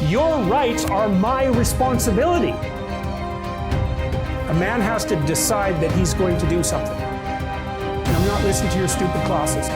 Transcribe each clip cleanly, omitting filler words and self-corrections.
Your rights are my responsibility. A man has to decide that he's going to do something. And I'm not listening to your stupid clauses.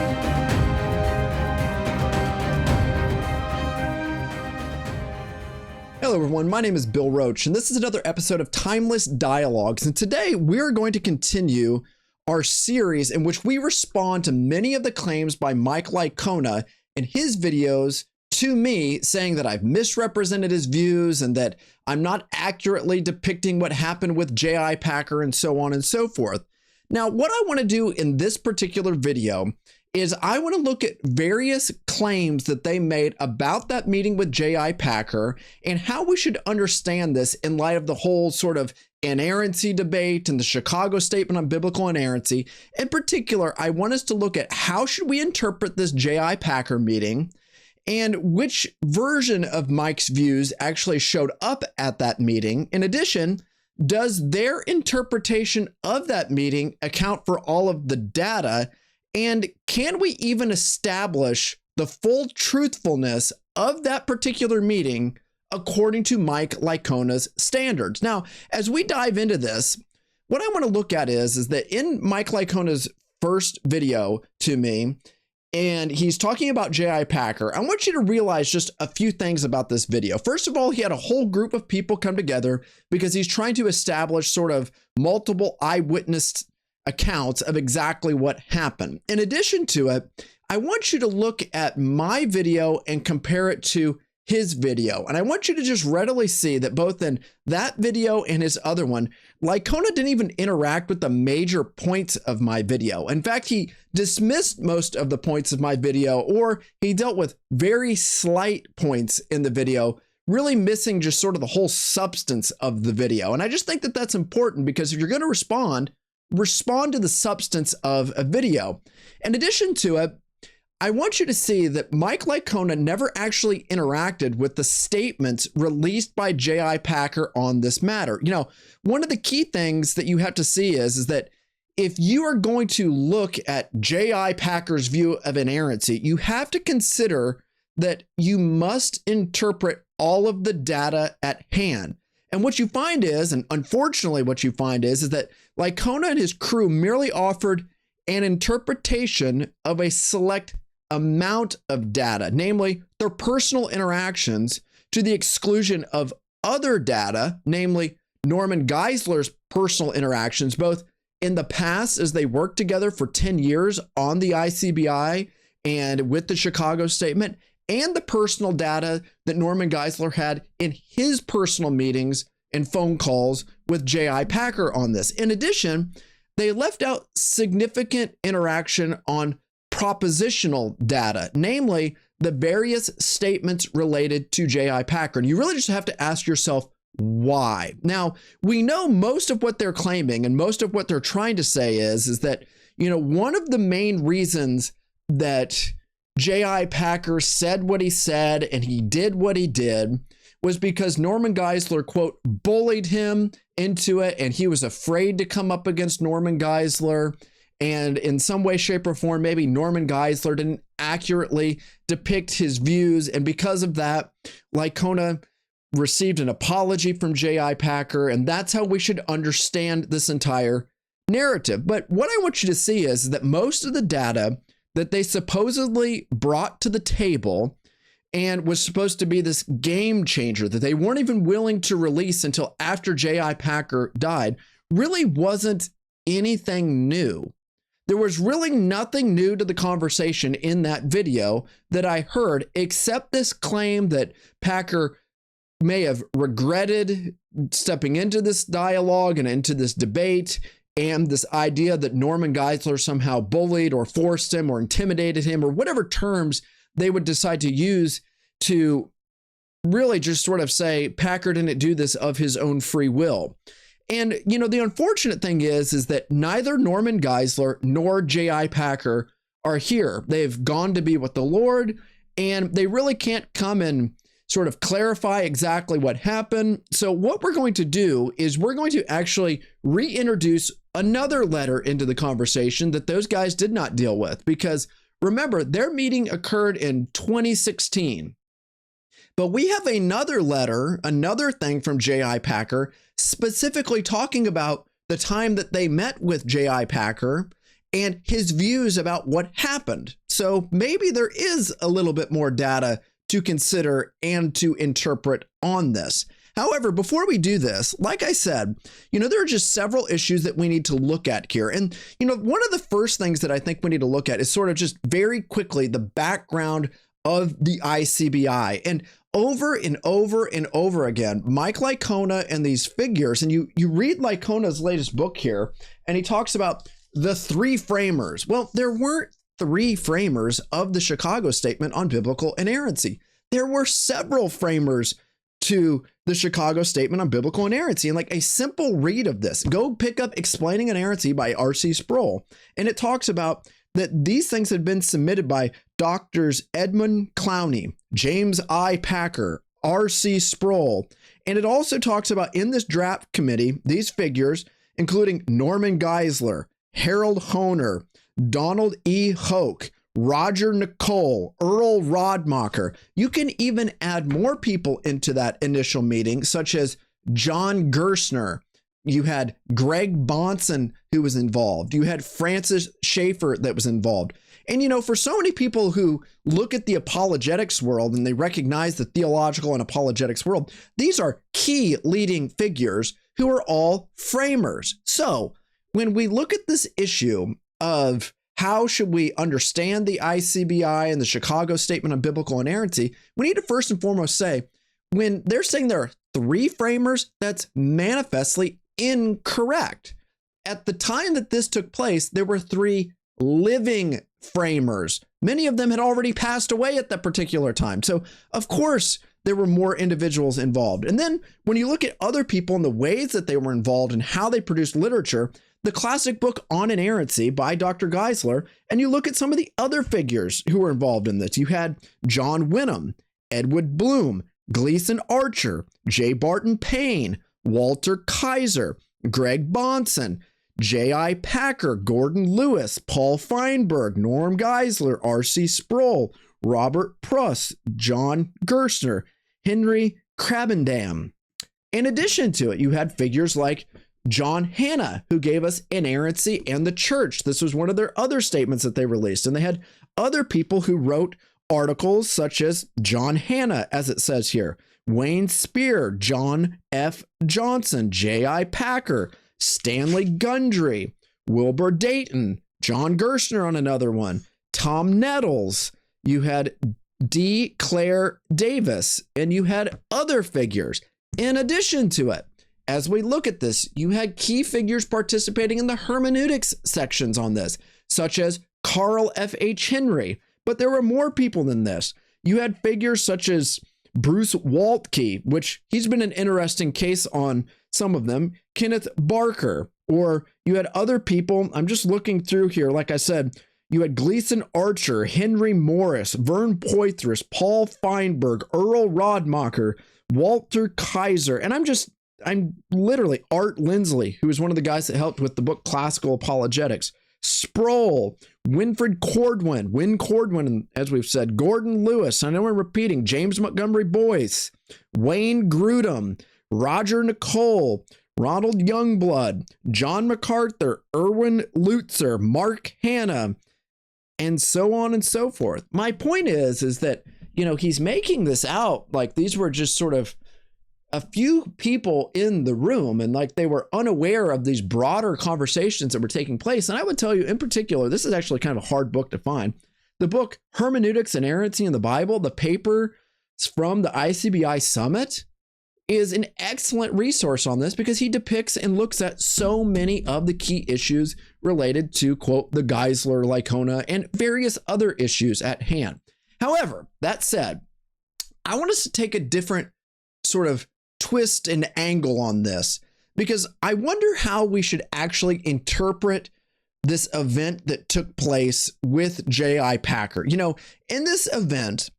Hello everyone, my name is Bill Roach, and this is another episode of Timeless Dialogues. And today we're going to continue our series in which we respond to many of the claims by Mike Licona in his videos to me, saying that I've misrepresented his views and that I'm not accurately depicting what happened with J.I. Packer and so on and so forth. Now, what I want to do in this particular video is I want to look at various claims that they made about that meeting with J.I. Packer and how we should understand this in light of the whole sort of inerrancy debate and the Chicago Statement on Biblical Inerrancy. In particular, I want us to look at how should we interpret this J.I. Packer meeting and which version of Mike's views actually showed up at that meeting. In addition, does their interpretation of that meeting account for all of the data? And can we even establish the full truthfulness of that particular meeting according to Mike Licona's standards? Now, as we dive into this, what I want to look at is that in Mike Licona's first video to me, and he's talking about J.I. Packer, I want you to realize just a few things about this video. First of all, he had a whole group of people come together because he's trying to establish sort of multiple eyewitness accounts of exactly what happened. In addition to it, I want you to look at my video and compare it to his video. And I want you to just readily see that both in that video and his other one, Licona didn't even interact with the major points of my video. In fact, he dismissed most of the points of my video, or he dealt with very slight points in the video, really missing just sort of the whole substance of the video. And I just think that that's important because if you're going to respond to the substance of a video. In addition to it, I want you to see that Mike Licona never actually interacted with the statements released by J.I. Packer on this matter. You know, one of the key things that you have to see is that if you are going to look at J.I. Packer's view of inerrancy, you have to consider that you must interpret all of the data at hand. And what you find is, and unfortunately what you find is that Licona and his crew merely offered an interpretation of a select amount of data, namely their personal interactions, to the exclusion of other data, namely Norman Geisler's personal interactions, both in the past as they worked together for 10 years on the ICBI and with the Chicago Statement, and the personal data that Norman Geisler had in his personal meetings and phone calls with J.I. Packer on this. In addition, they left out significant interaction on propositional data, namely the various statements related to J.I. Packer. And you really just have to ask yourself, why? Now, we know most of what they're claiming and most of what they're trying to say is that, you know, one of the main reasons that J.I. Packer said what he said and he did what he did was because Norman Geisler, quote, bullied him into it, and he was afraid to come up against Norman Geisler. And in some way, shape, or form, maybe Norman Geisler didn't accurately depict his views. And because of that, Licona received an apology from J.I. Packer. And that's how we should understand this entire narrative. But what I want you to see is that most of the data that they supposedly brought to the table and was supposed to be this game changer that they weren't even willing to release until after J.I. Packer died really wasn't anything new. There was really nothing new to the conversation in that video that I heard, except this claim that Packer may have regretted stepping into this dialogue and into this debate, and this idea that Norman Geisler somehow bullied or forced him or intimidated him, or whatever terms they would decide to use to really just sort of say Packer didn't do this of his own free will. And, you know, the unfortunate thing is that neither Norman Geisler nor J.I. Packer are here. They've gone to be with the Lord, and they really can't come and sort of clarify exactly what happened. So what we're going to do is we're going to actually reintroduce another letter into the conversation that those guys did not deal with, because remember, their meeting occurred in 2016. But we have another letter, another thing from J.I. Packer, specifically talking about the time that they met with J.I. Packer and his views about what happened. So maybe there is a little bit more data to consider and to interpret on this. However, before we do this, like I said, there are just several issues that we need to look at here. And, one of the first things that I think we need to look at is sort of just very quickly the background of the ICBI. And over and over and over again, Mike Licona and these figures, and you read Licona's latest book here, and he talks about the three framers. Well, there weren't three framers of the Chicago Statement on Biblical Inerrancy. There were several framers to the Chicago Statement on Biblical Inerrancy. And like a simple read of this, go pick up Explaining Inerrancy by R.C. Sproul. And it talks about that these things had been submitted by Doctors Edmund Clowney, James I. Packer, R.C. Sproul. And it also talks about in this draft committee, these figures, including Norman Geisler, Harold Honer, Donald E. Hoke, Roger Nicole, Earl Rodmacher. You can even add more people into that initial meeting, such as John Gerstner. You had Greg Bonson, who was involved. You had Francis Schaeffer that was involved. And, for so many people who look at the apologetics world and they recognize the theological and apologetics world, these are key leading figures who are all framers. So when we look at this issue of how should we understand the ICBI and the Chicago Statement on Biblical Inerrancy, we need to first and foremost say, when they're saying there are three framers, that's manifestly incorrect. At the time that this took place, there were three living framers. Many of them had already passed away at that particular time. So, of course, there were more individuals involved. And then when you look at other people and the ways that they were involved and how they produced literature, the classic book On Inerrancy by Dr. Geisler, and you look at some of the other figures who were involved in this. You had John Wynnum, Edward Bloom, Gleason Archer, J. Barton Payne, Walter Kaiser, Greg Bonson, J.I. Packer, Gordon Lewis, Paul Feinberg, Norm Geisler, R.C. Sproul, Robert Pruss, John Gerstner, Henry Krabendam. In addition to it, you had figures like John Hanna, who gave us Inerrancy and the Church. This was one of their other statements that they released. And they had other people who wrote articles such as John Hanna, as it says here, Wayne Spear, John F. Johnson, J.I. Packer, Stanley Gundry, Wilbur Dayton, John Gerstner on another one, Tom Nettles. You had D. Claire Davis, and you had other figures. In addition to it, as we look at this, you had key figures participating in the hermeneutics sections on this, such as Carl F. H. Henry. But there were more people than this. You had figures such as Bruce Waltke, which he's been an interesting case on some of them, Kenneth Barker, or you had other people. I'm just looking through here. Like I said, you had Gleason Archer, Henry Morris, Vern Poitras, Paul Feinberg, Earl Rodmacher, Walter Kaiser, and I'm literally Art Lindsley, who was one of the guys that helped with the book Classical Apologetics, Sproul, Winfred Cordwin, Win Cordwin, as we've said, Gordon Lewis, I know I'm repeating, James Montgomery Boyce, Wayne Grudem, Roger Nicole, Ronald Youngblood, John MacArthur, Erwin Lutzer, Mark Hanna, and so on and so forth. My point is that, he's making this out like these were just sort of a few people in the room and like they were unaware of these broader conversations that were taking place. And I would tell you in particular, this is actually kind of a hard book to find. The book Hermeneutics and Inerrancy in the Bible, the paper from the ICBI Summit, is an excellent resource on this because he depicts and looks at so many of the key issues related to, quote, the Geisler, Licona, and various other issues at hand. However, that said, I want us to take a different sort of twist and angle on this because I wonder how we should actually interpret this event that took place with J.I. Packer. In this event,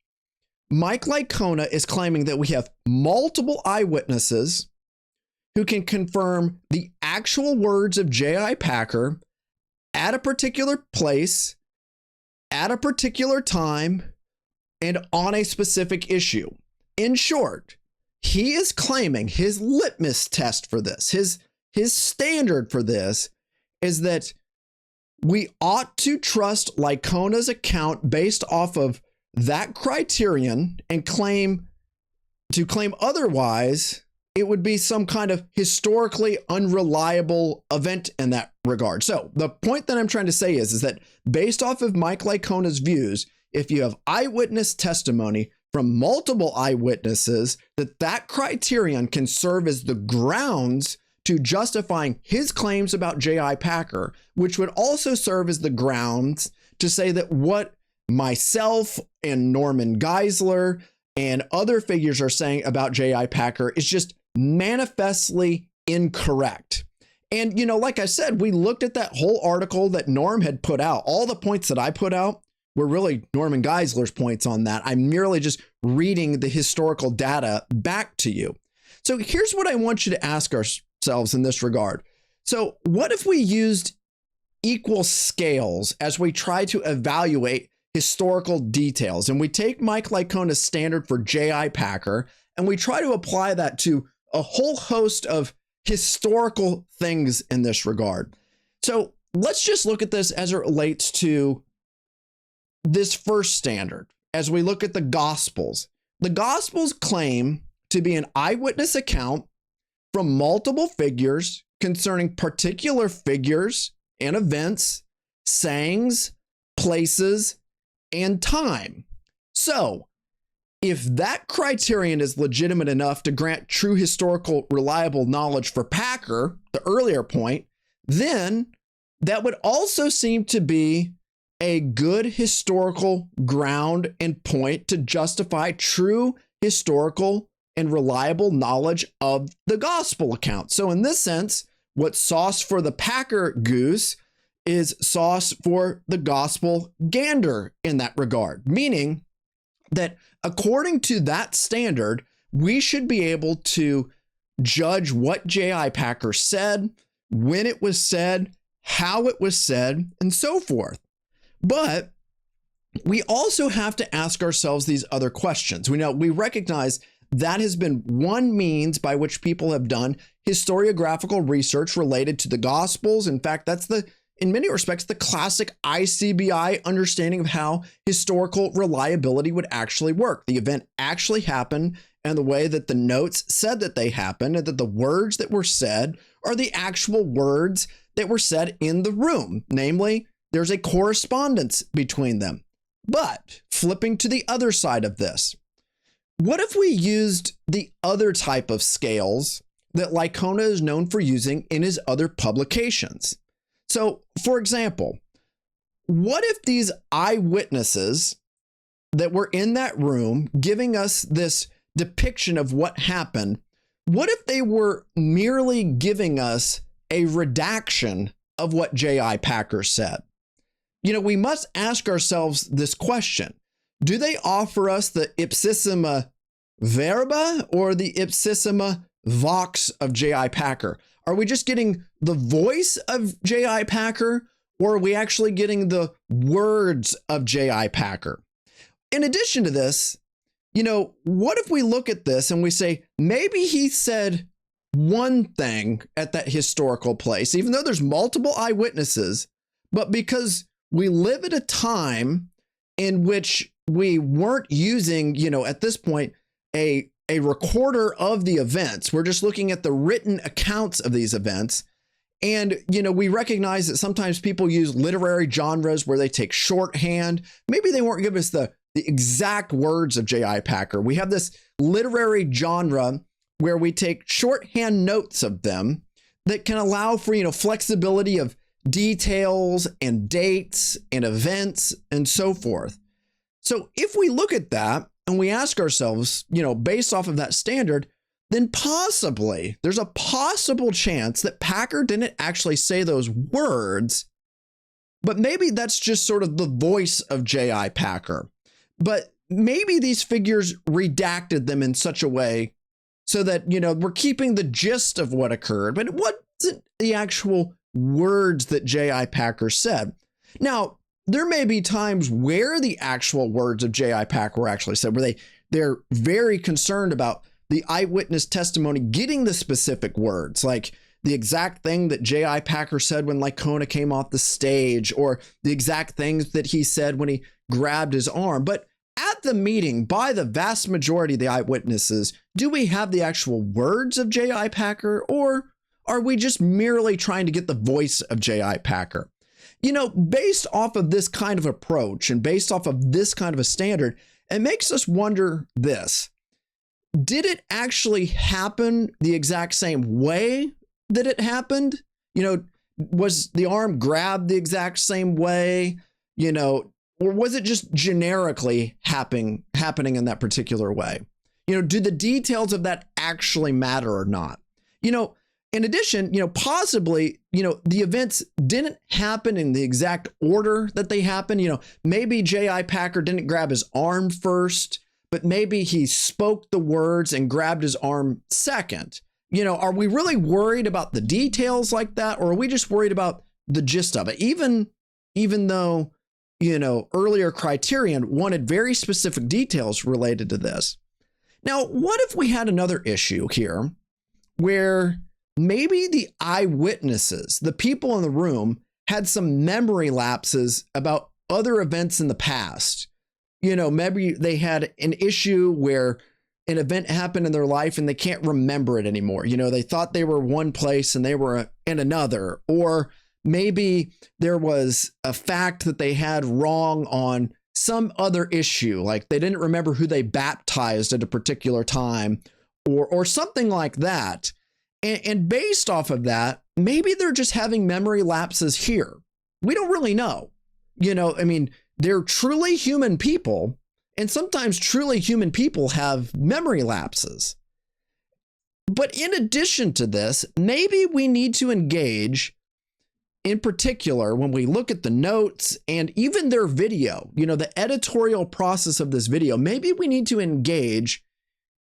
Mike Licona is claiming that we have multiple eyewitnesses who can confirm the actual words of J.I. Packer at a particular place, at a particular time, and on a specific issue. in short, he is claiming his litmus test for this, his standard for this is that we ought to trust Licona's account based off of that criterion, and claim otherwise, it would be some kind of historically unreliable event in that regard. So the point that I'm trying to say is that based off of Mike Licona's views, if you have eyewitness testimony from multiple eyewitnesses, that criterion can serve as the grounds to justifying his claims about J.I. Packer, which would also serve as the grounds to say that what myself and Norman Geisler and other figures are saying about J.I. Packer is just manifestly incorrect. And, like I said, we looked at that whole article that Norm had put out. All the points that I put out were really Norman Geisler's points on that. I'm merely just reading the historical data back to you. So here's what I want you to ask ourselves in this regard. So what if we used equal scales as we try to evaluate historical details, and we take Mike Licona's standard for J.I. Packer and we try to apply that to a whole host of historical things in this regard? So let's just look at this as it relates to this first standard. As we look at the Gospels claim to be an eyewitness account from multiple figures concerning particular figures and events, sayings, places, and time. So if that criterion is legitimate enough to grant true historical reliable knowledge for Packer, the earlier point, then that would also seem to be a good historical ground and point to justify true historical and reliable knowledge of the gospel account. So in this sense, what's sauce for the Packer goose is sauce for the gospel gander in that regard, meaning that according to that standard, we should be able to judge what J.I. Packer said, when it was said, how it was said, and so forth. But we also have to ask ourselves these other questions. We recognize that has been one means by which people have done historiographical research related to the Gospels. In fact, that's in many respects, the classic ICBI understanding of how historical reliability would actually work. The event actually happened and the way that the notes said that they happened, and that the words that were said are the actual words that were said in the room. Namely, there's a correspondence between them. But flipping to the other side of this, what if we used the other type of scales that Licona is known for using in his other publications? So, for example, what if these eyewitnesses that were in that room giving us this depiction of what happened, what if they were merely giving us a redaction of what J.I. Packer said? We must ask ourselves this question. Do they offer us the ipsissima verba or the ipsissima vox of J.I. Packer? Are we just getting the voice of J.I. Packer, or are we actually getting the words of J.I. Packer? In addition to this, what if we look at this and we say, maybe he said one thing at that historical place, even though there's multiple eyewitnesses, but because we live at a time in which we weren't using, at this point, a recorder of the events. We're just looking at the written accounts of these events. And, we recognize that sometimes people use literary genres where they take shorthand. Maybe they won't give us the exact words of J.I. Packer. We have this literary genre where we take shorthand notes of them that can allow for, flexibility of details and dates and events and so forth. So if we look at that and we ask ourselves, based off of that standard, then possibly there's a possible chance that Packer didn't actually say those words, but maybe that's just sort of the voice of J.I. Packer. But maybe these figures redacted them in such a way so that, we're keeping the gist of what occurred, but it wasn't the actual words that J.I. Packer said. Now, there may be times where the actual words of J.I. Packer were actually said, where they're very concerned about the eyewitness testimony getting the specific words, like the exact thing that J.I. Packer said when Licona came off the stage, or the exact things that he said when he grabbed his arm. But at the meeting, by the vast majority of the eyewitnesses, do we have the actual words of J.I. Packer, or are we just merely trying to get the voice of J.I. Packer? You know, based off of this kind of approach and based off of this kind of a standard, it makes us wonder this. Did it actually happen the exact same way that it happened? You know, was the arm grabbed the exact same way? You know, or was it just generically happening in that particular way? You know, do the details of that actually matter or not? You know, in addition, you know, possibly, you know, the events didn't happen in the exact order that they happened. You know, maybe J.I. Packer didn't grab his arm first, but maybe he spoke the words and grabbed his arm second. You know, are we really worried about the details like that, or are we just worried about the gist of it? Even though, you know, earlier criterion wanted very specific details related to this. Now, what if we had another issue here where maybe the eyewitnesses, the people in the room, had some memory lapses about other events in the past? You know, maybe they had an issue where an event happened in their life and they can't remember it anymore. You know, they thought they were one place and they were in another. Or maybe there was a fact that they had wrong on some other issue, like they didn't remember who they baptized at a particular time, or something like that. And based off of that, maybe they're just having memory lapses here. We don't really know. You know, I mean, they're truly human people, and sometimes truly human people have memory lapses. But in addition to this, maybe we need to engage, in particular, when we look at the notes and even their video, you know, the editorial process of this video, maybe we need to engage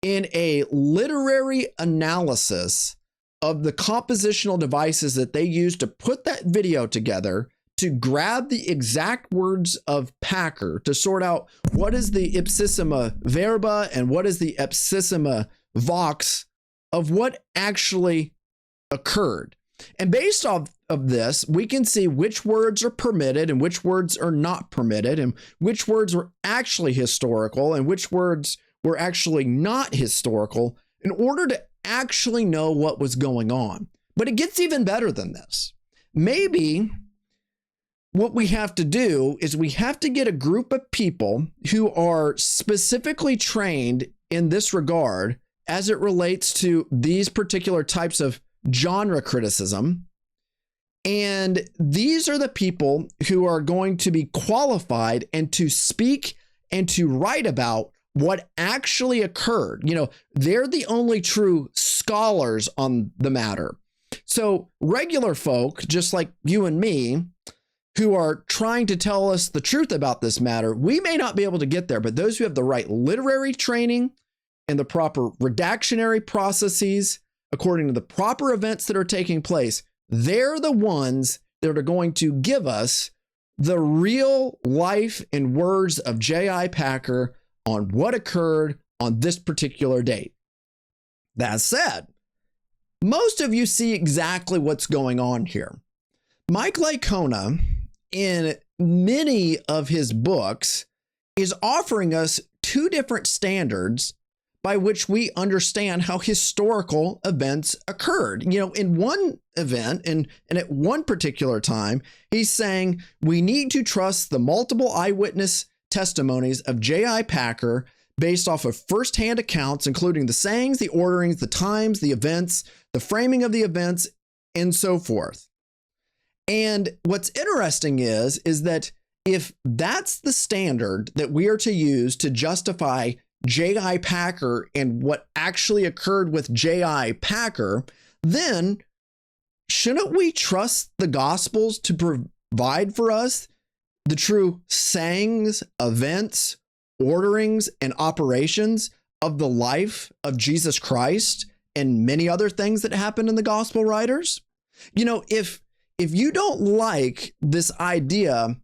in a literary analysis of the compositional devices that they use to put that video together, to grab the exact words of Packer, to sort out what is the ipsissima verba and what is the ipsissima vox of what actually occurred. And based off of this, we can see which words are permitted and which words are not permitted, and which words were actually historical and which words were actually not historical, in order to actually know what was going on. But it gets even better than this. Maybe what we have to do is we have to get a group of people who are specifically trained in this regard as it relates to these particular types of genre criticism. And these are the people who are going to be qualified and to speak and to write about what actually occurred. You know, they're the only true scholars on the matter. So regular folk, just like you and me, who are trying to tell us the truth about this matter, we may not be able to get there, but those who have the right literary training and the proper redactionary processes, according to the proper events that are taking place, they're the ones that are going to give us the real life and words of J.I. Packer on what occurred on this particular date. That said, most of you see exactly what's going on here. Mike Licona, in many of his books, is offering us two different standards by which we understand how historical events occurred. You know, in one event and at one particular time, he's saying we need to trust the multiple eyewitness testimonies of J.I. Packer based off of firsthand accounts, including the sayings, the orderings, the times, the events, the framing of the events, and so forth. And what's interesting is that if that's the standard that we are to use to justify J.I. Packer and what actually occurred with J.I. Packer, then shouldn't we trust the Gospels to provide for us the true sayings, events, orderings, and operations of the life of Jesus Christ and many other things that happened in the Gospel writers? You know, if you don't like this idea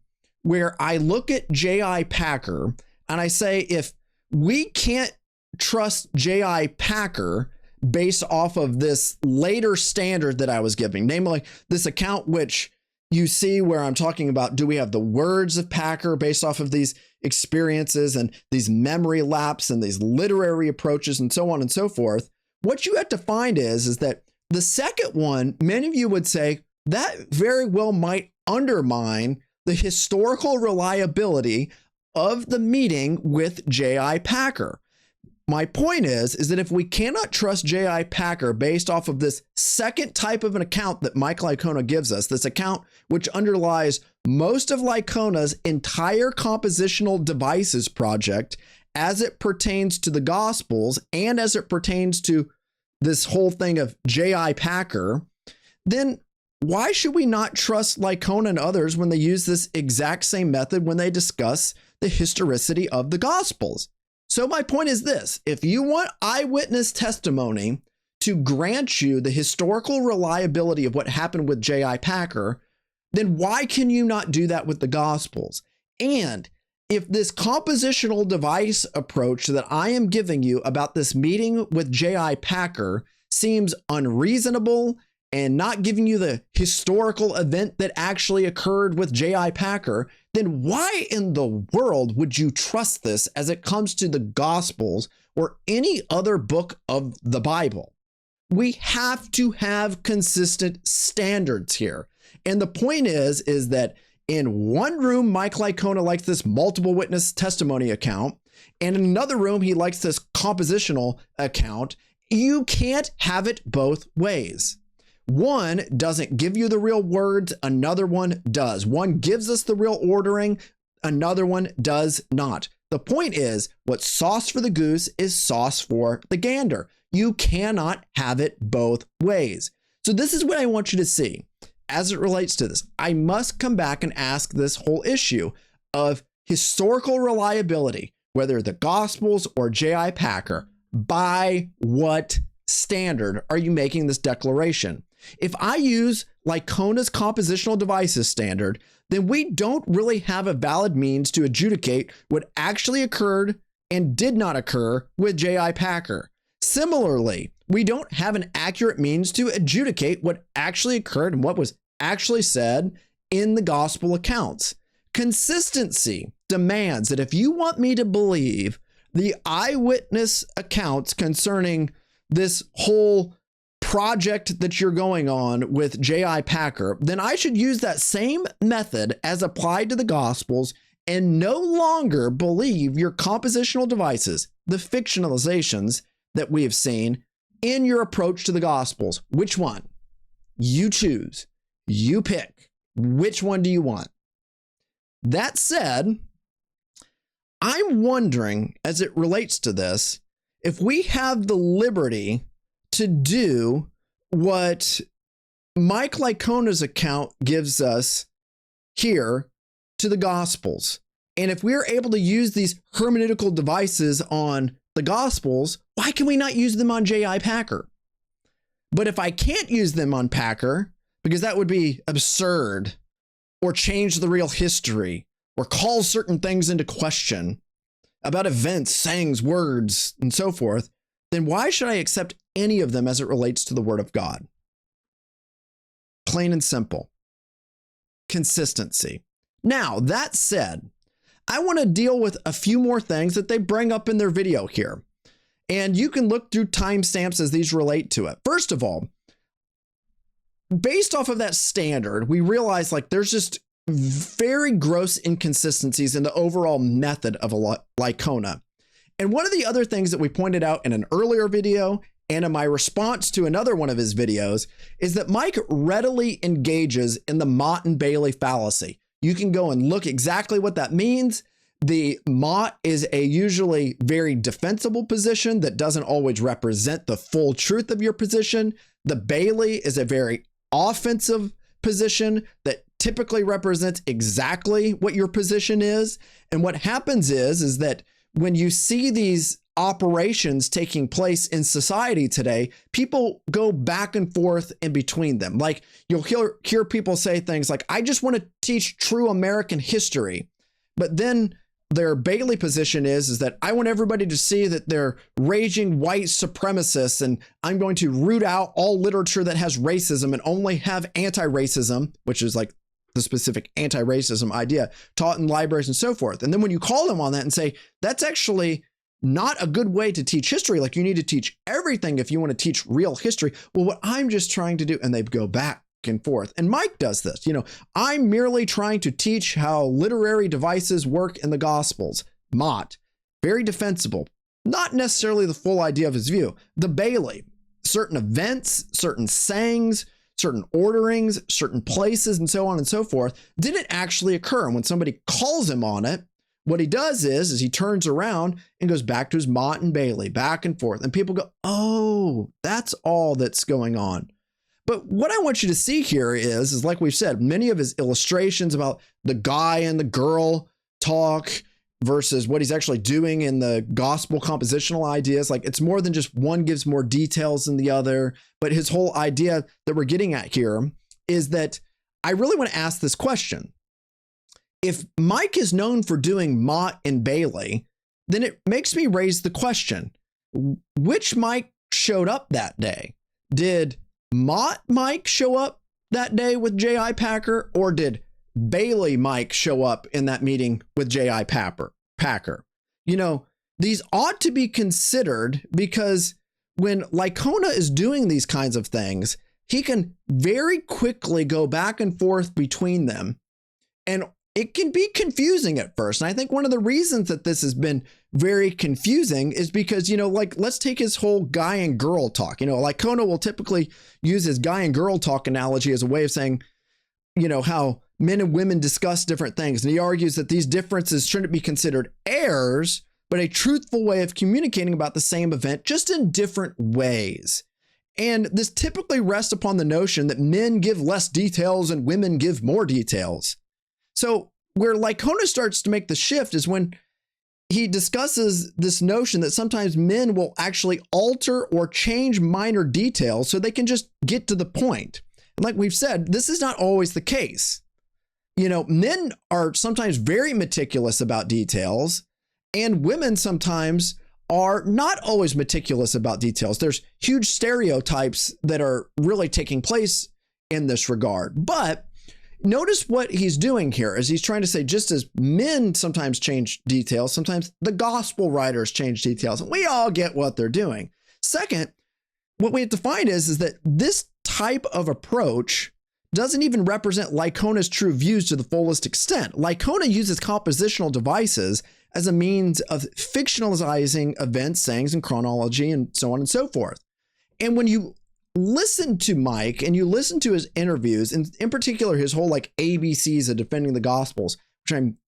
where I look at J.I. Packer and I say, if we can't trust J.I. Packer based off of this later standard that I was giving, namely this account which you see where I'm talking about, do we have the words of Packer based off of these experiences and these memory lapse and these literary approaches and so on and so forth. What you have to find is that the second one, many of you would say that very well might undermine the historical reliability of the meeting with J.I. Packer. My point is that if we cannot trust J.I. Packer based off of this second type of an account that Mike Licona gives us, this account which underlies most of Licona's entire compositional devices project as it pertains to the Gospels and as it pertains to this whole thing of J.I. Packer, then why should we not trust Licona and others when they use this exact same method when they discuss the historicity of the Gospels? So my point is this: if you want eyewitness testimony to grant you the historical reliability of what happened with J.I. Packer, then why can you not do that with the Gospels? And if this compositional device approach that I am giving you about this meeting with J.I. Packer seems unreasonable and not giving you the historical event that actually occurred with J.I. Packer, then why in the world would you trust this as it comes to the Gospels or any other book of the Bible? We have to have consistent standards here. And the point is that in one room, Mike Licona likes this multiple witness testimony account, and in another room, he likes this compositional account. You can't have it both ways. One doesn't give you the real words, another one does. One gives us the real ordering, another one does not. The point is, what's sauce for the goose is sauce for the gander. You cannot have it both ways. So this is what I want you to see as it relates to this. I must come back and ask this whole issue of historical reliability, whether the Gospels or J.I. Packer. By what standard are you making this declaration? If I use Licona's compositional devices standard, then we don't really have a valid means to adjudicate what actually occurred and did not occur with J.I. Packer. Similarly, we don't have an accurate means to adjudicate what actually occurred and what was actually said in the gospel accounts. Consistency demands that if you want me to believe the eyewitness accounts concerning this whole project that you're going on with J.I. Packer, then I should use that same method as applied to the Gospels and no longer believe your compositional devices, the fictionalizations that we have seen in your approach to the Gospels. Which one? You choose. You pick. Which one do you want? That said, I'm wondering, as it relates to this, if we have the liberty to do what Mike Licona's account gives us here to the Gospels. And if we're able to use these hermeneutical devices on the Gospels, why can we not use them on J.I. Packer? But if I can't use them on Packer, because that would be absurd, or change the real history, or call certain things into question about events, sayings, words, and so forth, then why should I accept any of them as it relates to the Word of God? Plain and simple. Consistency. Now, that said, I want to deal with a few more things that they bring up in their video here. And you can look through timestamps as these relate to it. First of all, based off of that standard, we realize like there's just very gross inconsistencies in the overall method of a Licona. And one of the other things that we pointed out in an earlier video and in my response to another one of his videos is that Mike readily engages in the Mott and Bailey fallacy. You can go and look exactly what that means. The Mott is a usually very defensible position that doesn't always represent the full truth of your position. The Bailey is a very offensive position that typically represents exactly what your position is. And what happens is that when you see these operations taking place in society today, people go back and forth in between them. Like you'll hear people say things like, I just want to teach true American history. But then their Bailey position is that I want everybody to see that they're raging white supremacists, and I'm going to root out all literature that has racism and only have anti-racism, which is like the specific anti-racism idea, taught in libraries and so forth. And then when you call them on that and say, that's actually not a good way to teach history, like you need to teach everything if you want to teach real history. Well, what I'm just trying to do, and they go back and forth. And Mike does this, I'm merely trying to teach how literary devices work in the Gospels. Mott, very defensible, not necessarily the full idea of his view. The Bailey, certain events, certain sayings, certain orderings, certain places, and so on and so forth, didn't actually occur. And when somebody calls him on it, what he does is he turns around and goes back to his Mott and Bailey, back and forth. And people go, oh, that's all that's going on. But what I want you to see here is like we've said, many of his illustrations about the guy and the girl talk versus what he's actually doing in the gospel compositional ideas. Like it's more than just one gives more details than the other. But his whole idea that we're getting at here is that I really want to ask this question. If Mike is known for doing Mott and Bailey, then it makes me raise the question, which Mike showed up that day? Did Mott Mike show up that day with J.I. Packer, or did Bailey Mike show up in that meeting with J.I. Packer? These ought to be considered, because when Licona is doing these kinds of things, he can very quickly go back and forth between them. And it can be confusing at first. And I think one of the reasons that this has been very confusing is because, let's take his whole guy and girl talk. Licona will typically use his guy and girl talk analogy as a way of saying, how men and women discuss different things. And he argues that these differences shouldn't be considered errors, but a truthful way of communicating about the same event, just in different ways. And this typically rests upon the notion that men give less details and women give more details. So where Licona starts to make the shift is when he discusses this notion that sometimes men will actually alter or change minor details so they can just get to the point. And like we've said, this is not always the case. Men are sometimes very meticulous about details, and women sometimes are not always meticulous about details. There's huge stereotypes that are really taking place in this regard. But notice what he's doing here is he's trying to say, just as men sometimes change details, sometimes the gospel writers change details, and we all get what they're doing. Second, what we have to find is that this type of approach doesn't even represent Licona's true views to the fullest extent. Licona uses compositional devices as a means of fictionalizing events, sayings, and chronology, and so on and so forth. And when you listen to Mike and you listen to his interviews, and in particular his whole ABCs of defending the Gospels, which I'm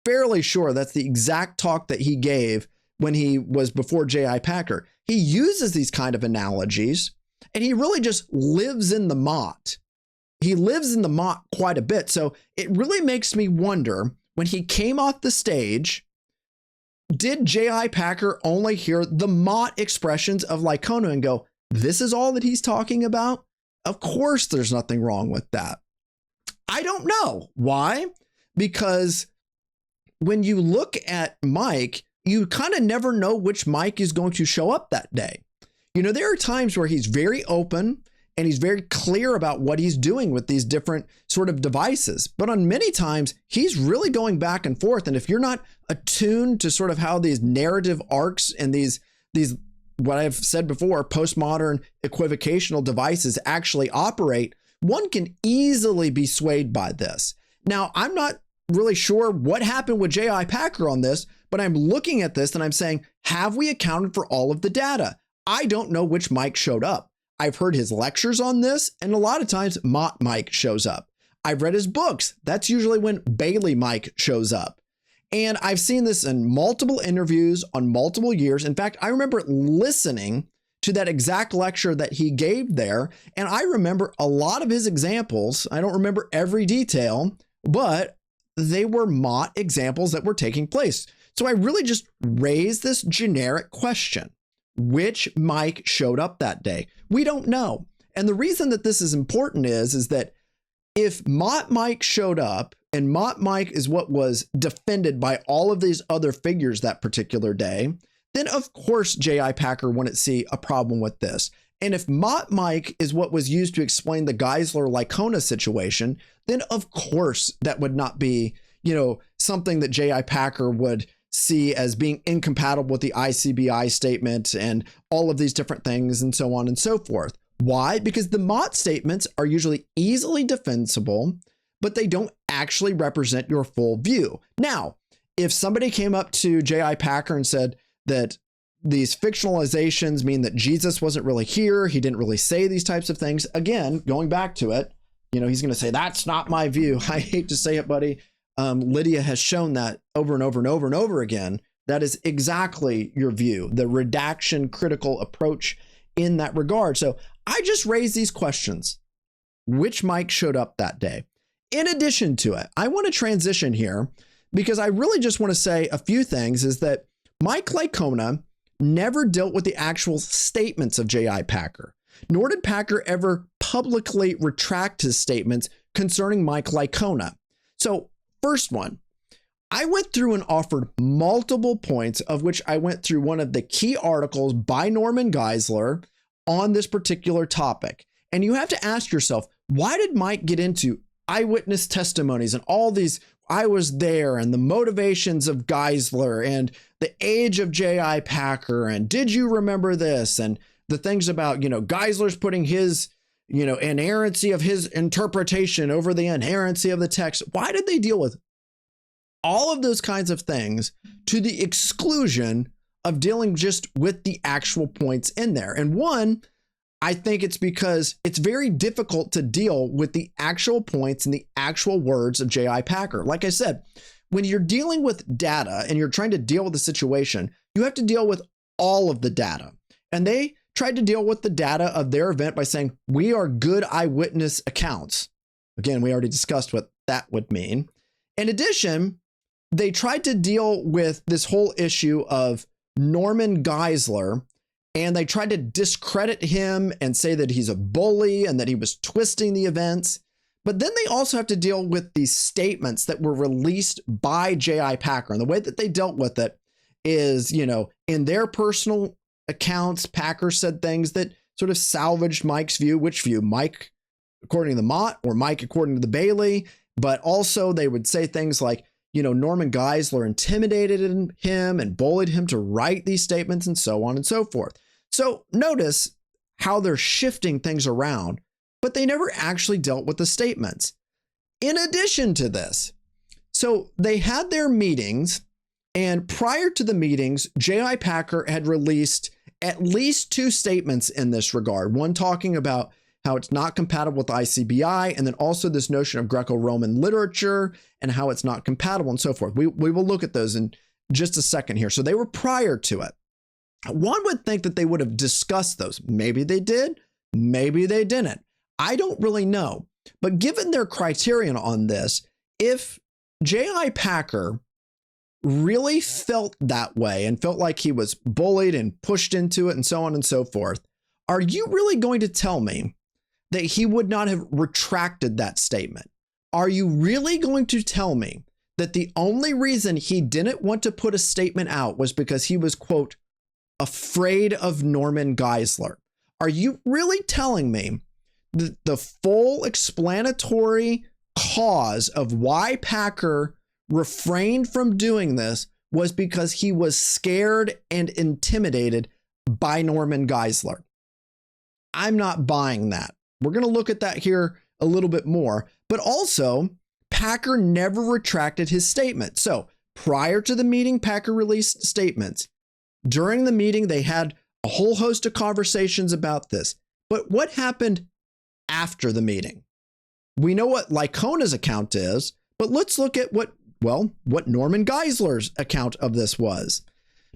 fairly sure that's the exact talk that he gave when he was before J.I. Packer. He uses these kind of analogies, and he really just lives in the Mott. He lives in the Mott quite a bit. So it really makes me wonder, when he came off the stage, did J.I. Packer only hear the Mott expressions of Licona and go, this is all that he's talking about? Of course, there's nothing wrong with that. I don't know. Why? Because when you look at Mike, you kind of never know which Mike is going to show up that day. There are times where he's very open and he's very clear about what he's doing with these different sort of devices. But on many times, he's really going back and forth. And if you're not attuned to sort of how these narrative arcs and these what I've said before, postmodern equivocational devices actually operate, one can easily be swayed by this. Now, I'm not really sure what happened with J.I. Packer on this, but I'm looking at this and I'm saying, have we accounted for all of the data? I don't know which Mike showed up. I've heard his lectures on this, and a lot of times Mott Mike shows up. I've read his books. That's usually when Bailey Mike shows up. And I've seen this in multiple interviews on multiple years. In fact, I remember listening to that exact lecture that he gave there, and I remember a lot of his examples. I don't remember every detail, but they were Mott examples that were taking place. So I really just raised this generic question. Which Mike showed up that day? We don't know. And the reason that this is important is that if Mott Mike showed up and Mott Mike is what was defended by all of these other figures that particular day, then of course J.I. Packer wouldn't see a problem with this. And if Mott Mike is what was used to explain the Geisler-Licona situation, then of course that would not be, something that J.I. Packer would see as being incompatible with the ICBI statement and all of these different things and so on and so forth. Why? Because the Mott statements are usually easily defensible, but they don't actually represent your full view. Now, if somebody came up to J.I. Packer and said that these fictionalizations mean that Jesus wasn't really here, he didn't really say these types of things, again, going back to it, he's going to say, that's not my view. I hate to say it, buddy. Lydia has shown that over and over and over and over again. That is exactly your view, the redaction critical approach in that regard. So I just raised these questions. Which Mike showed up that day? In addition to it, I want to transition here because I really just want to say a few things is that Mike Licona never dealt with the actual statements of J.I. Packer, nor did Packer ever publicly retract his statements concerning Mike Licona. So first one, I went through and offered multiple points of which I went through one of the key articles by Norman Geisler on this particular topic. And you have to ask yourself, why did Mike get into eyewitness testimonies and all these, I was there, and the motivations of Geisler and the age of J.I. Packer, and did you remember this? And the things about, Geisler's putting his, inerrancy of his interpretation over the inerrancy of the text. Why did they deal with all of those kinds of things to the exclusion of dealing just with the actual points in there? And one, I think it's because it's very difficult to deal with the actual points and the actual words of J.I. Packer. Like I said, when you're dealing with data and you're trying to deal with the situation, you have to deal with all of the data. And they tried to deal with the data of their event by saying, we are good eyewitness accounts. Again, we already discussed what that would mean. In addition, they tried to deal with this whole issue of Norman Geisler, and they tried to discredit him and say that he's a bully and that he was twisting the events. But then they also have to deal with these statements that were released by J.I. Packer. And the way that they dealt with it is, in their personal accounts, Packer said things that sort of salvaged Mike's view. Which view? Mike according to the Mott or Mike according to the Bailey? But also they would say things like, Norman Geisler intimidated him and bullied him to write these statements and so on and so forth. So notice how they're shifting things around, but they never actually dealt with the statements. In addition to this, so they had their meetings, and prior to the meetings, J.I. Packer had released at least 2 statements in this regard. One talking about how it's not compatible with ICBI, and then also this notion of Greco-Roman literature and how it's not compatible and so forth. We will look at those in just a second here. So they were prior to it. One would think that they would have discussed those. Maybe they did, maybe they didn't. I don't really know. But given their criterion on this, if J.I. Packer really felt that way and felt like he was bullied and pushed into it and so on and so forth, are you really going to tell me that he would not have retracted that statement? Are you really going to tell me that the only reason he didn't want to put a statement out was because he was, quote, afraid of Norman Geisler? Are you really telling me that the full explanatory cause of why Packer refrained from doing this was because he was scared and intimidated by Norman Geisler? I'm not buying that. We're going to look at that here a little bit more, but also Packer never retracted his statement. So prior to the meeting, Packer released statements. During the meeting, they had a whole host of conversations about this. But what happened after the meeting? We know what Licona's account is, but let's look at what Norman Geisler's account of this was.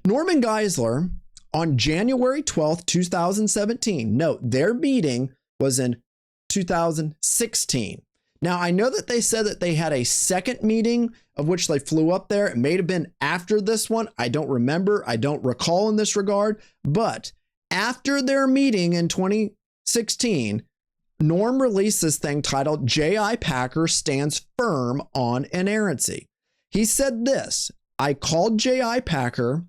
Norman Geisler, on January 12th, 2017, note their meeting was in 2016. Now, I know that they said that they had a second meeting of which they flew up there. It may have been after this one. I don't remember. I don't recall in this regard. But after their meeting in 2016, Norm released this thing titled J.I. Packer Stands Firm on Inerrancy. He said this: I called J.I. Packer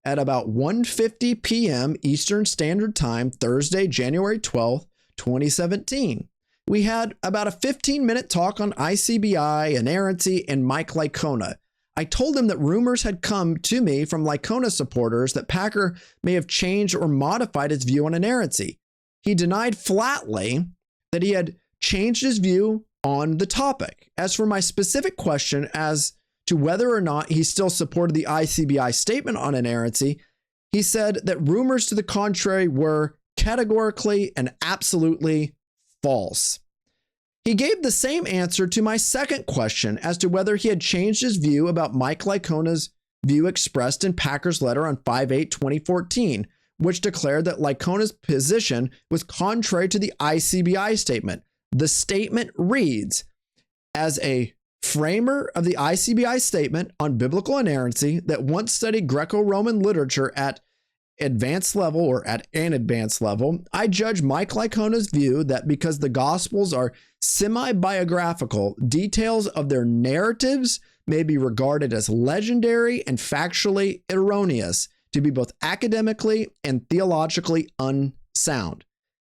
at about 1:50 p.m. Eastern Standard Time, Thursday, January 12th, 2017. We had about a 15-minute talk on ICBI, Inerrancy, and Mike Licona. I told him that rumors had come to me from Licona supporters that Packer may have changed or modified his view on Inerrancy. He denied flatly that he had changed his view on the topic. As for my specific question as to whether or not he still supported the ICBI statement on Inerrancy, he said that rumors to the contrary were categorically and absolutely false. He gave the same answer to my second question as to whether he had changed his view about Mike Licona's view expressed in Packer's letter on 5/8/2014, which declared that Licona's position was contrary to the ICBI statement. The statement reads, as a framer of the ICBI statement on biblical inerrancy that once studied Greco-Roman literature at advanced level or at an advanced level, I judge Mike Licona's view that because the Gospels are semi-biographical, details of their narratives may be regarded as legendary and factually erroneous to be both academically and theologically unsound.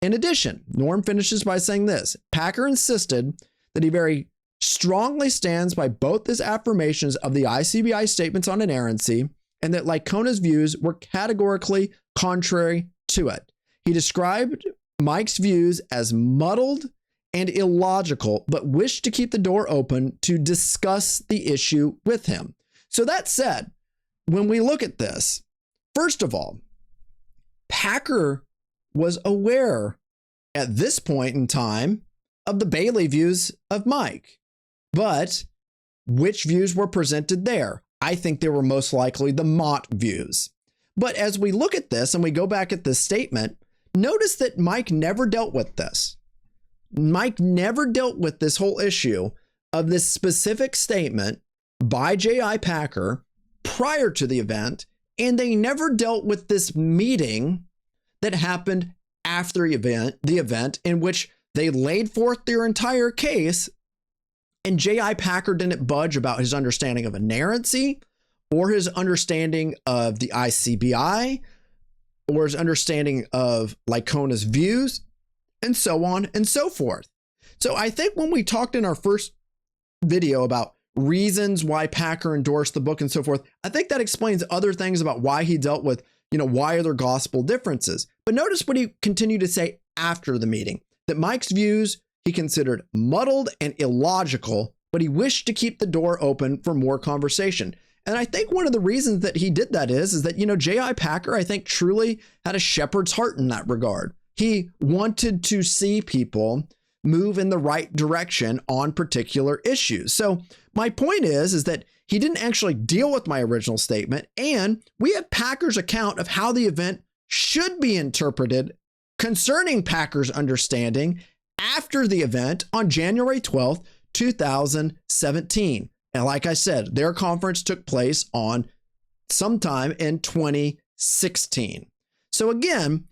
In addition, Norm finishes by saying this: Packer insisted that he very strongly stands by both his affirmations of the ICBI statements on inerrancy and that Licona's views were categorically contrary to it. He described Mike's views as muddled and illogical, but wished to keep the door open to discuss the issue with him. So that said, when we look at this, first of all, Packer was aware at this point in time of the Bailey views of Mike. But which views were presented there? I think they were most likely the Mott views. But as we look at this and we go back at this statement, notice that Mike never dealt with this. Mike never dealt with this whole issue of this specific statement by J.I. Packer prior to the event, and they never dealt with this meeting that happened after the event in which they laid forth their entire case, and J.I. Packer didn't budge about his understanding of inerrancy or his understanding of the ICBI or his understanding of Licona's views, and so on and so forth. So I think when we talked in our first video about reasons why Packer endorsed the book and so forth, I think that explains other things about why he dealt with, why are there gospel differences. But notice what he continued to say after the meeting, that Mike's views he considered muddled and illogical, but he wished to keep the door open for more conversation. And I think one of the reasons that he did that is that, J.I. Packer, I think, truly had a shepherd's heart in that regard. He wanted to see people move in the right direction on particular issues. So my point is that he didn't actually deal with my original statement, and we have Packer's account of how the event should be interpreted concerning Packer's understanding after the event on January 12th, 2017. And like I said, their conference took place on sometime in 2016. So again,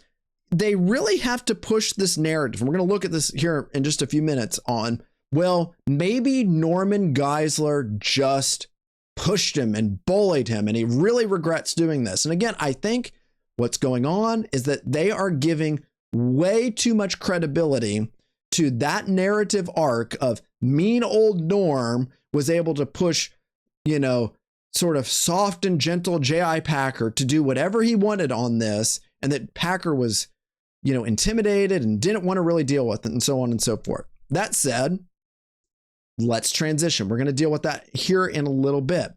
they really have to push this narrative. And we're going to look at this here in just a few minutes on, well, maybe Norman Geisler just pushed him and bullied him, and he really regrets doing this. And again, I think what's going on is that they are giving way too much credibility to that narrative arc of mean old Norm was able to push, sort of soft and gentle J.I. Packer to do whatever he wanted on this, and that Packer was, intimidated and didn't want to really deal with it, and so on and so forth. That said, let's transition. We're going to deal with that here in a little bit.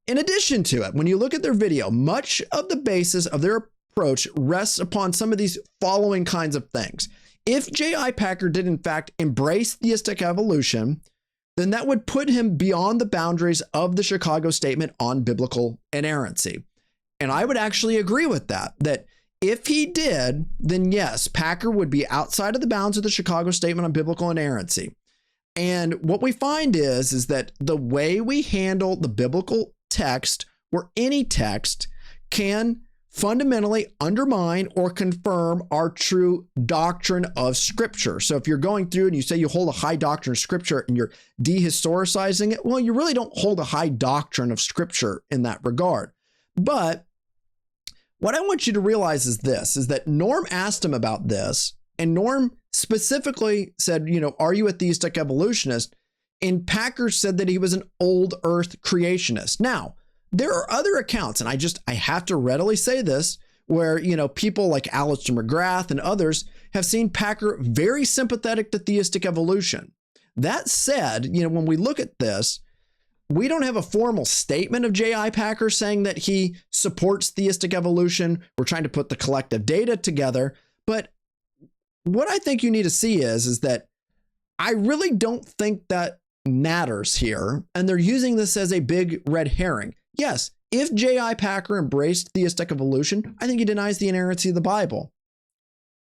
In addition to it, when you look at their video, much of the basis of their approach rests upon some of these following kinds of things. If J.I. Packer did in fact embrace theistic evolution, then that would put him beyond the boundaries of the Chicago Statement on biblical inerrancy. And I would actually agree with that if he did, then yes, Packer would be outside of the bounds of the Chicago Statement on biblical inerrancy. And what we find is that the way we handle the biblical text or any text can fundamentally undermine or confirm our true doctrine of Scripture. So if you're going through and you say you hold a high doctrine of Scripture and you're dehistoricizing it, well, you really don't hold a high doctrine of Scripture in that regard. But what I want you to realize is this, is that Norm asked him about this, and Norm specifically said, are you a theistic evolutionist? And Packer said that he was an old earth creationist. Now, there are other accounts, and I have to readily say this, where, people like Alistair McGrath and others have seen Packer very sympathetic to theistic evolution. That said, when we look at this, we don't have a formal statement of J.I. Packer saying that he supports theistic evolution. We're trying to put the collective data together. But what I think you need to see is that I really don't think that matters here. And they're using this as a big red herring. Yes, if J.I. Packer embraced theistic evolution, I think he denies the inerrancy of the Bible.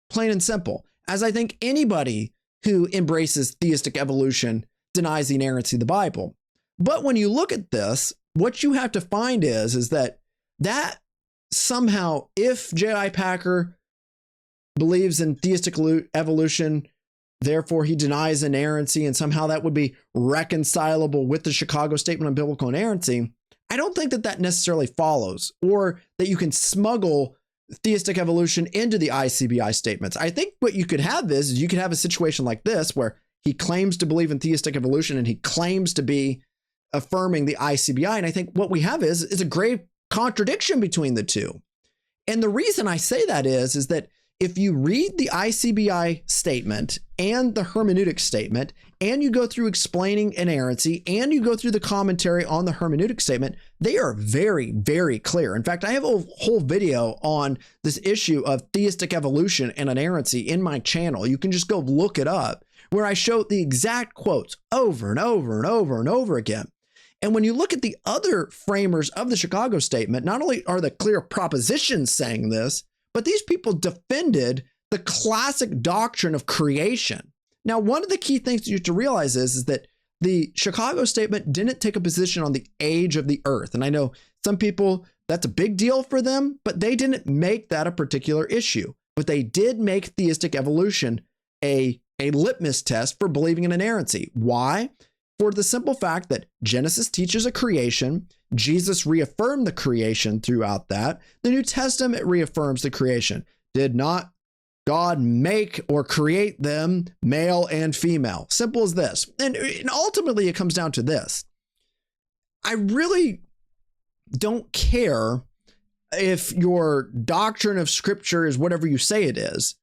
Plain and simple. As I think anybody who embraces theistic evolution denies the inerrancy of the Bible. But when you look at this, what you have to find is that somehow, if J.I. Packer believes in theistic evolution, therefore he denies inerrancy, and somehow that would be reconcilable with the Chicago Statement on Biblical Inerrancy, I don't think that necessarily follows, or that you can smuggle theistic evolution into the ICBI statements. I think what you could have is you could have a situation like this where he claims to believe in theistic evolution and he claims to be affirming the ICBI. And I think what we have is a grave contradiction between the two. And the reason I say that is that if you read the ICBI statement and the hermeneutic statement, and you go through explaining inerrancy, and you go through the commentary on the hermeneutic statement, they are very, very clear. In fact, I have a whole video on this issue of theistic evolution and inerrancy in my channel. You can just go look it up, where I show the exact quotes over and over and over and over again. And when you look at the other framers of the Chicago Statement, not only are the clear propositions saying this, but these people defended the classic doctrine of creation. Now, one of the key things you have to realize is that the Chicago Statement didn't take a position on the age of the earth. And I know some people, that's a big deal for them, but they didn't make that a particular issue. But they did make theistic evolution a litmus test for believing in inerrancy. Why? For the simple fact that Genesis teaches a creation, Jesus reaffirmed the creation throughout that. The New Testament reaffirms the creation. Did not God make or create them male and female? Simple as this. And ultimately it comes down to this. I really don't care if your doctrine of Scripture is whatever you say it is.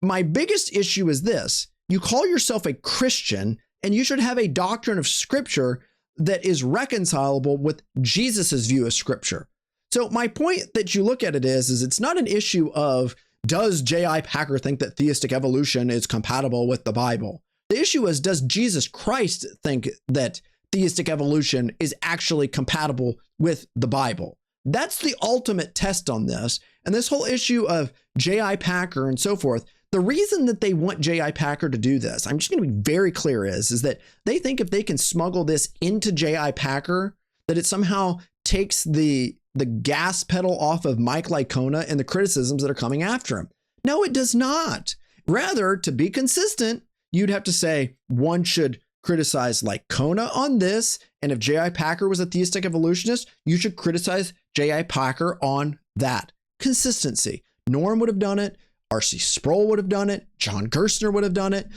My biggest issue is this. You call yourself a Christian, and you should have a doctrine of Scripture that is reconcilable with Jesus's view of Scripture. So my point that you look at it is it's not an issue of, does J.I. Packer think that theistic evolution is compatible with the Bible? The issue is, does Jesus Christ think that theistic evolution is actually compatible with the Bible? That's the ultimate test on this. And this whole issue of J.I. Packer and so forth, the reason that they want J.I. Packer to do this, I'm just going to be very clear, is that they think if they can smuggle this into J.I. Packer, that it somehow takes the gas pedal off of Mike Licona and the criticisms that are coming after him. No, it does not. Rather, to be consistent, you'd have to say one should criticize Licona on this, and if J.I. Packer was a theistic evolutionist, you should criticize J.I. Packer on that. Consistency. Norm would have done it. R.C. Sproul would have done it. John Gerstner would have done it.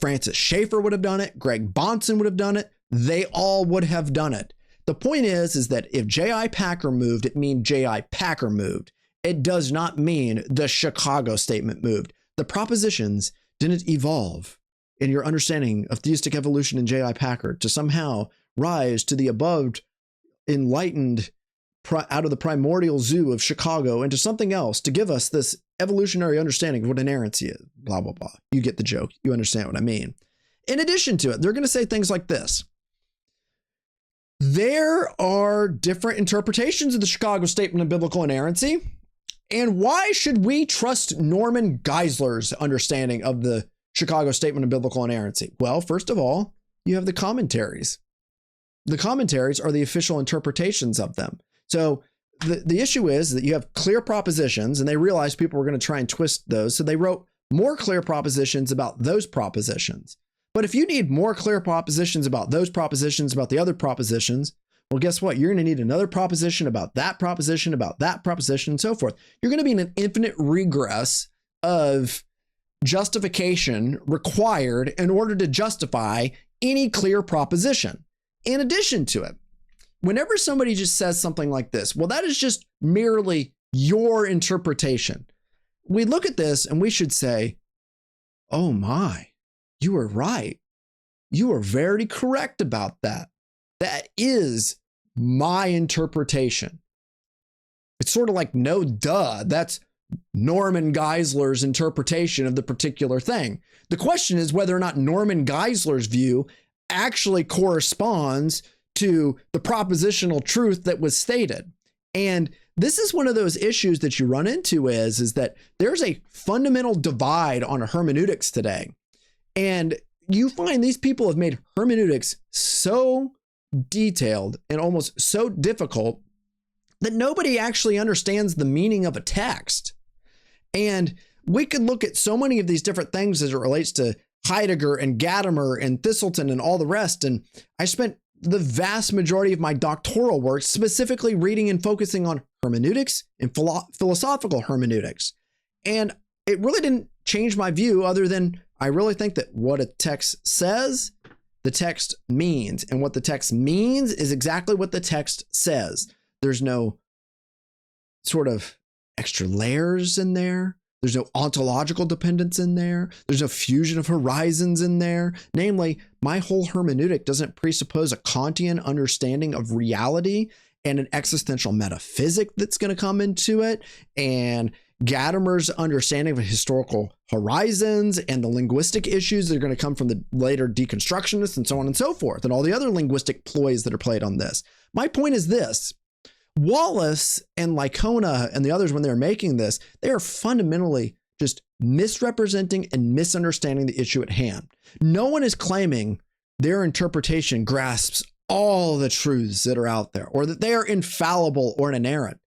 Francis Schaeffer would have done it. Greg Bonson would have done it. They all would have done it. The point is that if J.I. Packer moved, it means J.I. Packer moved. It does not mean the Chicago Statement moved. The propositions didn't evolve in your understanding of theistic evolution in J.I. Packer to somehow rise to the above enlightened out of the primordial zoo of Chicago into something else to give us this evolutionary understanding of what inerrancy is, blah, blah, blah. You get the joke. You understand what I mean. In addition to it, they're going to say things like this. There are different interpretations of the Chicago Statement of Biblical Inerrancy. And why should we trust Norman Geisler's understanding of the Chicago Statement of Biblical Inerrancy? Well, first of all, you have the commentaries. The commentaries are the official interpretations of them. So the issue is that you have clear propositions, and they realized people were going to try and twist those. So they wrote more clear propositions about those propositions. But if you need more clear propositions about those propositions, about the other propositions, well, guess what? You're going to need another proposition about that proposition, and so forth. You're going to be in an infinite regress of justification required in order to justify any clear proposition. In addition to it, whenever somebody just says something like this, well, that is just merely your interpretation. We look at this and we should say, oh my, you are right. You are very correct about that. That is my interpretation. It's sort of like, no, duh, that's Norman Geisler's interpretation of the particular thing. The question is whether or not Norman Geisler's view actually corresponds to the propositional truth that was stated. And this is one of those issues that you run into is that there's a fundamental divide on hermeneutics today. And you find these people have made hermeneutics so detailed and almost so difficult that nobody actually understands the meaning of a text. And we could look at so many of these different things as it relates to Heidegger and Gadamer and Thistleton and all the rest. And I spent the vast majority of my doctoral work specifically reading and focusing on hermeneutics and philosophical hermeneutics. And it really didn't change my view other than I really think that what a text says, the text means. And what the text means is exactly what the text says. There's no sort of extra layers in there. There's no ontological dependence in there. There's no fusion of horizons in there. Namely, my whole hermeneutic doesn't presuppose a Kantian understanding of reality and an existential metaphysic that's going to come into it, and Gadamer's understanding of historical horizons and the linguistic issues that are going to come from the later deconstructionists and so on and so forth, and all the other linguistic ploys that are played on this. My point is this. Wallace and Licona and the others, when they're making this, they are fundamentally just misrepresenting and misunderstanding the issue at hand. No one is claiming their interpretation grasps all the truths that are out there, or that they are infallible or inerrant.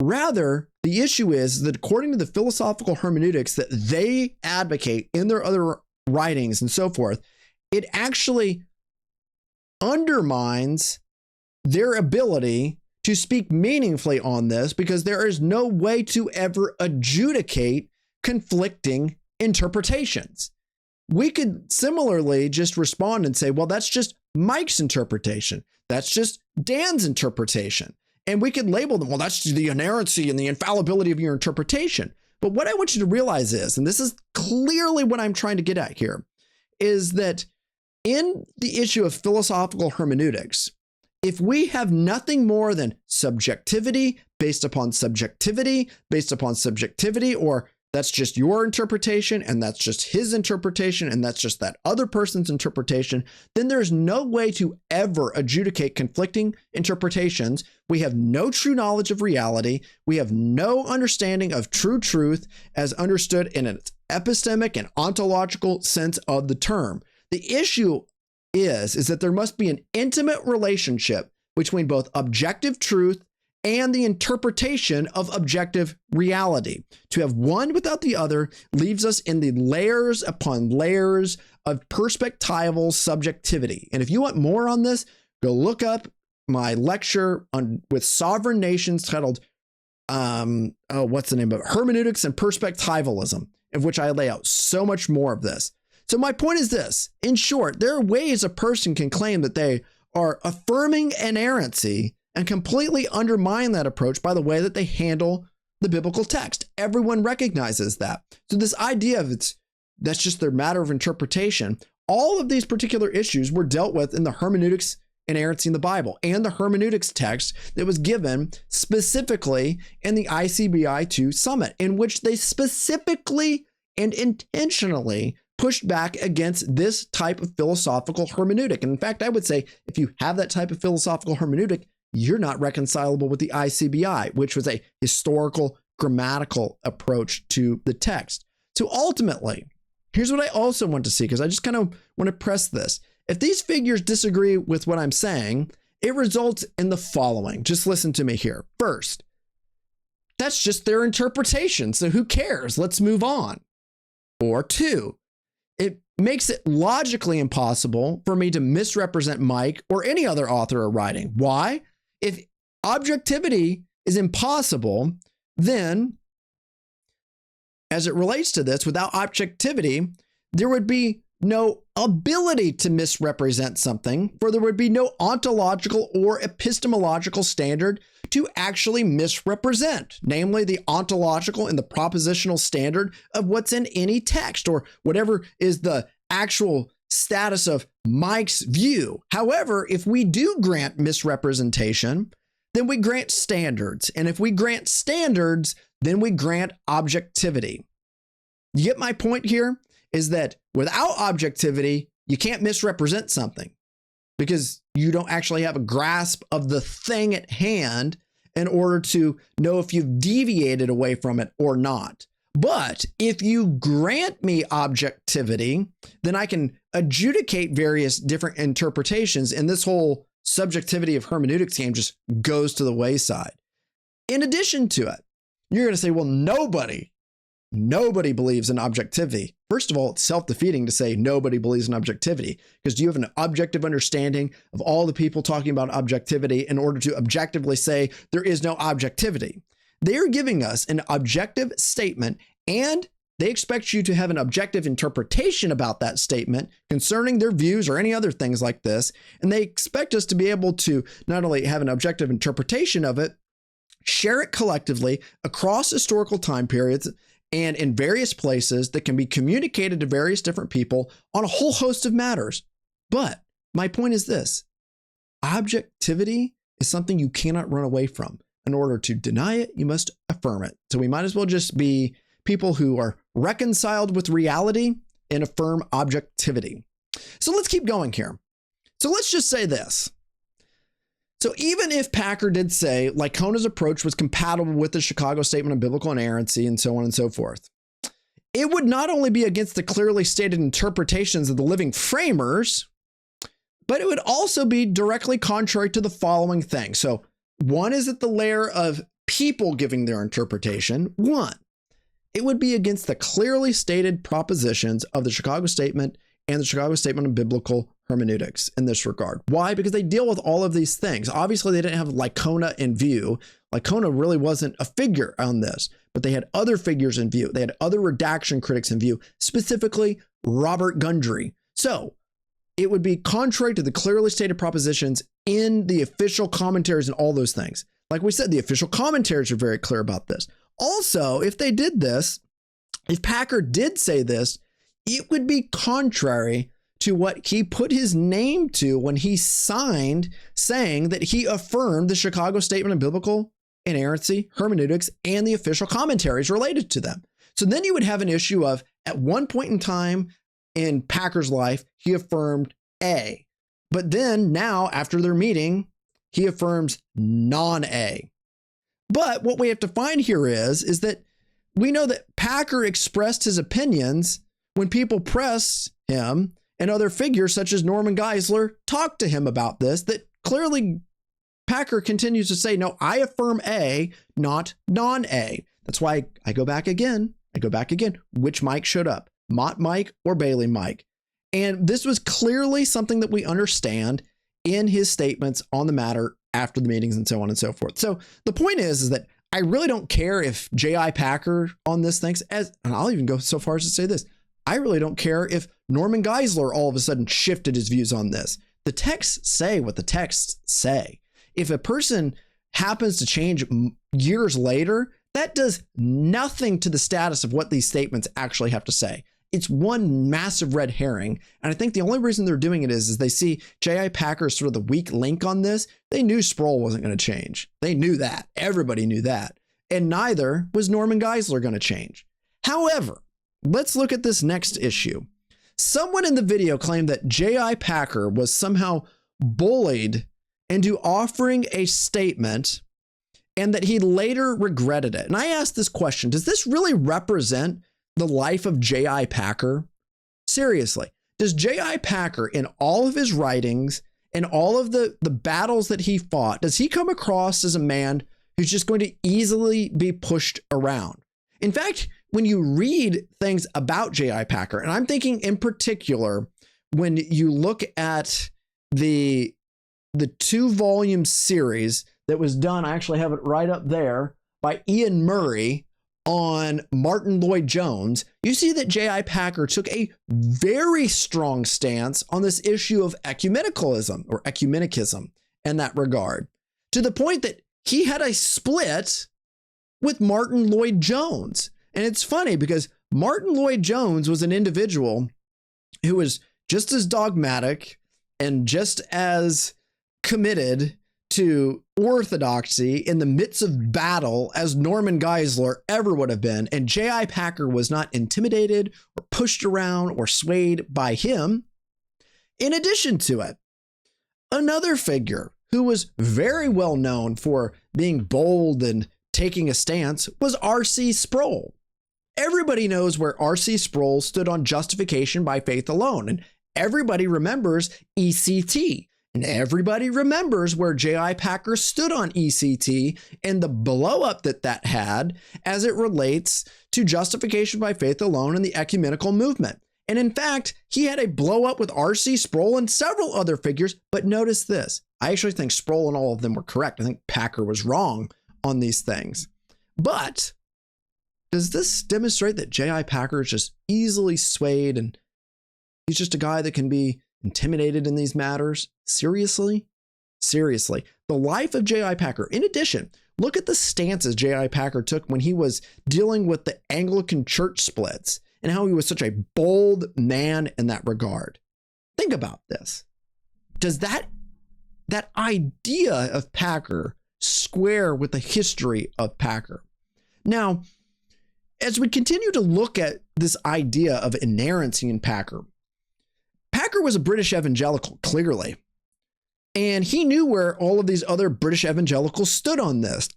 Rather, the issue is that according to the philosophical hermeneutics that they advocate in their other writings and so forth, it actually undermines their ability to speak meaningfully on this, because there is no way to ever adjudicate conflicting interpretations. We could similarly just respond and say, well, that's just Mike's interpretation. That's just Dan's interpretation. And we could label them, well, that's the inerrancy and the infallibility of your interpretation. But what I want you to realize is, and this is clearly what I'm trying to get at here, is that in the issue of philosophical hermeneutics, if we have nothing more than subjectivity based upon subjectivity, or that's just your interpretation and that's just his interpretation and that's just that other person's interpretation, then there's no way to ever adjudicate conflicting interpretations. We have no true knowledge of reality. We have no understanding of true truth as understood in its epistemic and ontological sense of the term. The issue is that there must be an intimate relationship between both objective truth and the interpretation of objective reality. To have one without the other leaves us in the layers upon layers of perspectival subjectivity. And if you want more on this, go look up my lecture with sovereign nations titled, what's the name of it? Hermeneutics and Perspectivalism, in which I lay out so much more of this. So my point is this. In short, there are ways a person can claim that they are affirming inerrancy and completely undermine that approach by the way that they handle the biblical text. Everyone recognizes that. So this idea of that's just their matter of interpretation, all of these particular issues were dealt with in the hermeneutics inerrancy in the Bible and the hermeneutics text that was given specifically in the ICBI 2 summit, in which they specifically and intentionally pushed back against this type of philosophical hermeneutic. And in fact, I would say if you have that type of philosophical hermeneutic, you're not reconcilable with the ICBI, which was a historical grammatical approach to the text. So ultimately, here's what I also want to see, because I just kind of want to press this. If these figures disagree with what I'm saying, It results in the following. Just listen to me here. First, that's just their interpretation. So who cares? Let's move on. Or two, it makes it logically impossible for me to misrepresent Mike or any other author or writing. Why? If objectivity is impossible, then as it relates to this, without objectivity, there would be no ability to misrepresent something, for there would be no ontological or epistemological standard to actually misrepresent, namely the ontological and the propositional standard of what's in any text or whatever is the actual status of Mike's view. However, if we do grant misrepresentation, then we grant standards. And if we grant standards, then we grant objectivity. You get my point here? Is that without objectivity, you can't misrepresent something because you don't actually have a grasp of the thing at hand in order to know if you've deviated away from it or not. But if you grant me objectivity, then I can adjudicate various different interpretations, and this whole subjectivity of hermeneutics game just goes to the wayside. In addition to it, you're going to say, well, nobody believes in objectivity. First of all, it's self-defeating to say nobody believes in objectivity, because do you have an objective understanding of all the people talking about objectivity in order to objectively say there is no objectivity? They're giving us an objective statement, and they expect you to have an objective interpretation about that statement concerning their views or any other things like this. And they expect us to be able to not only have an objective interpretation of it, share it collectively across historical time periods and in various places that can be communicated to various different people on a whole host of matters. But my point is this: objectivity is something you cannot run away from. In order to deny it, you must affirm it. So we might as well just be people who are reconciled with reality and affirm objectivity. So let's keep going here. So let's just say this. So even if Packer did say Licona's approach was compatible with the Chicago Statement of Biblical Inerrancy and so on and so forth, it would not only be against the clearly stated interpretations of the living framers, but it would also be directly contrary to the following thing. So one is at the layer of people giving their interpretation. One, it would be against the clearly stated propositions of the Chicago Statement and the Chicago Statement of Biblical Hermeneutics in this regard. Why? Because they deal with all of these things. Obviously, they didn't have Licona in view. Licona really wasn't a figure on this, but they had other figures in view. They had other redaction critics in view, specifically Robert Gundry. So it would be contrary to the clearly stated propositions in the official commentaries and all those things. Like we said, the official commentaries are very clear about this. Also, if they did this, if Packer did say this, it would be contrary to what he put his name to when he signed, saying that he affirmed the Chicago Statement of Biblical Inerrancy, Hermeneutics, and the official commentaries related to them. So then you would have an issue of, at one point in time in Packer's life, he affirmed A. But then now, after their meeting, he affirms non-A. But what we have to find here is that we know that Packer expressed his opinions when people pressed him, and other figures such as Norman Geisler talked to him about this, that clearly Packer continues to say, no, I affirm A, not non-A. That's why I go back again. Which Mike showed up, Mott Mike or Bailey Mike? And this was clearly something that we understand in his statements on the matter after the meetings and so on and so forth. So the point is that I really don't care if J.I. Packer on this thinks, and I'll even go so far as to say this, I really don't care if Norman Geisler all of a sudden shifted his views on this. The texts say what the texts say. If a person happens to change years later, that does nothing to the status of what these statements actually have to say. It's one massive red herring. And I think the only reason they're doing it is they see J.I. Packer as sort of the weak link on this. They knew Sproul wasn't going to change. They knew that. Everybody knew that. And neither was Norman Geisler going to change. However, let's look at this next issue. Someone in the video claimed that J.I. Packer was somehow bullied into offering a statement and that he later regretted it. And I asked this question, does this really represent the life of J.I. Packer? Seriously, does J.I. Packer in all of his writings and all of the battles that he fought, does he come across as a man who's just going to easily be pushed around? In fact, when you read things about J.I. Packer, and I'm thinking in particular, when you look at the 2-volume series that was done, I actually have it right up there, by Ian Murray on Martin Lloyd-Jones, you see that J.I. Packer took a very strong stance on this issue of ecumenicism in that regard, to the point that he had a split with Martin Lloyd-Jones. And it's funny because Martin Lloyd-Jones was an individual who was just as dogmatic and just as committed to orthodoxy in the midst of battle as Norman Geisler ever would have been. And J.I. Packer was not intimidated or pushed around or swayed by him. In addition to it, another figure who was very well known for being bold and taking a stance was R.C. Sproul. Everybody knows where R.C. Sproul stood on justification by faith alone, and everybody remembers ECT. And everybody remembers where J.I. Packer stood on ECT and the blow up that had as it relates to justification by faith alone and the ecumenical movement. And in fact, he had a blow up with R.C. Sproul and several other figures. But notice this. I actually think Sproul and all of them were correct. I think Packer was wrong on these things. But does this demonstrate that J.I. Packer is just easily swayed and he's just a guy that can be intimidated in these matters? Seriously? Seriously. The life of J.I. Packer. In addition, look at the stances J.I. Packer took when he was dealing with the Anglican church splits and how he was such a bold man in that regard. Think about this. Does that idea of Packer square with the history of Packer? Now, as we continue to look at this idea of inerrancy in Packer, Packer was a British evangelical, clearly, and he knew where all of these other British evangelicals stood on this.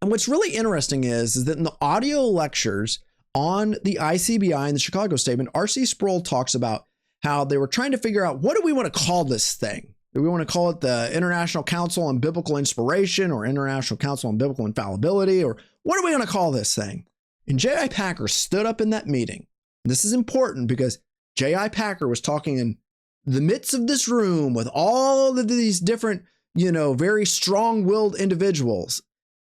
And what's really interesting is that in the audio lectures on the ICBI and the Chicago Statement, R.C. Sproul talks about how they were trying to figure out, what do we want to call this thing? Do we want to call it the International Council on Biblical Inspiration or International Council on Biblical Infallibility, or what are we going to call this thing? And J.I. Packer stood up in that meeting. And this is important because J.I. Packer was talking in the midst of this room with all of these different, very strong-willed individuals.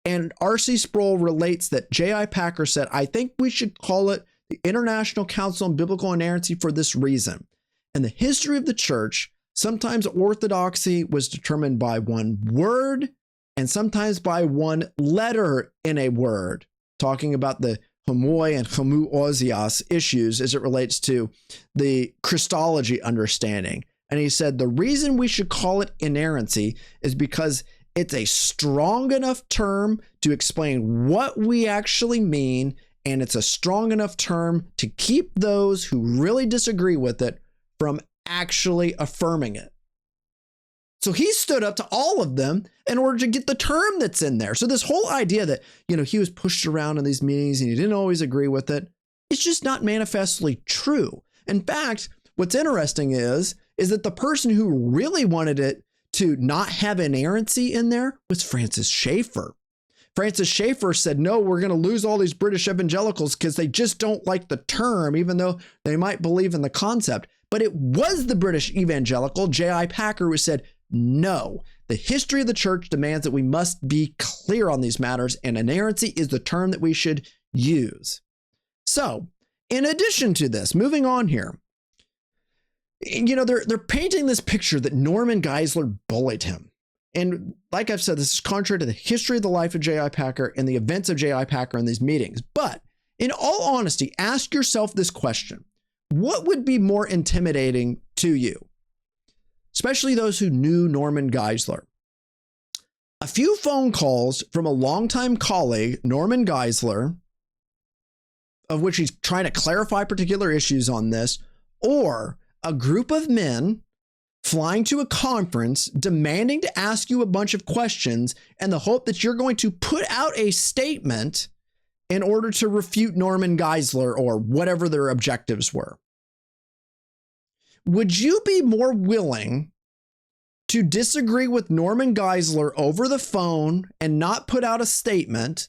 And R.C. Sproul relates that J.I. Packer said, I think we should call it the International Council on Biblical Inerrancy for this reason. In the history of the church, sometimes orthodoxy was determined by one word and sometimes by one letter in a word, talking about the homoi and homoousios issues as it relates to the Christology understanding. And he said the reason we should call it inerrancy is because it's a strong enough term to explain what we actually mean, and it's a strong enough term to keep those who really disagree with it from actually affirming it. So he stood up to all of them in order to get the term that's in there. So this whole idea that, he was pushed around in these meetings and he didn't always agree with it, it's just not manifestly true. In fact, what's interesting is that the person who really wanted it to not have inerrancy in there was Francis Schaeffer. Francis Schaeffer said, no, we're going to lose all these British evangelicals because they just don't like the term, even though they might believe in the concept. But it was the British evangelical, J.I. Packer, who said, no, the history of the church demands that we must be clear on these matters, and inerrancy is the term that we should use. So, in addition to this, moving on here, they're painting this picture that Norman Geisler bullied him. And like I've said, this is contrary to the history of the life of J.I. Packer and the events of J.I. Packer in these meetings. But in all honesty, ask yourself this question. What would be more intimidating to you? Especially those who knew Norman Geisler. A few phone calls from a longtime colleague, Norman Geisler, of which he's trying to clarify particular issues on this, or a group of men flying to a conference demanding to ask you a bunch of questions in the hope that you're going to put out a statement in order to refute Norman Geisler or whatever their objectives were. Would you be more willing to disagree with Norman Geisler over the phone and not put out a statement?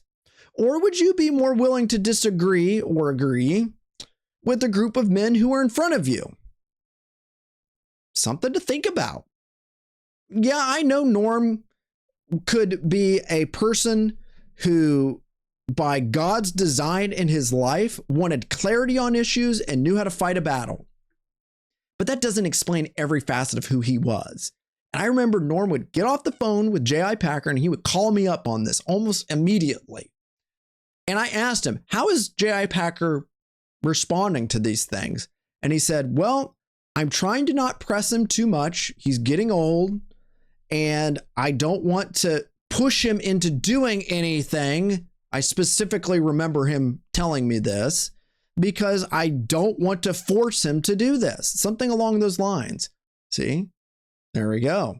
Or would you be more willing to disagree or agree with a group of men who are in front of you? Something to think about. Yeah, I know Norm could be a person who, by God's design in his life, wanted clarity on issues and knew how to fight a battle. But that doesn't explain every facet of who he was. And I remember Norm would get off the phone with J.I. Packer and he would call me up on this almost immediately. And I asked him, how is J.I. Packer responding to these things? And he said, well, I'm trying to not press him too much. He's getting old and I don't want to push him into doing anything. I specifically remember him telling me this because I don't want to force him to do this. Something along those lines. See, there we go.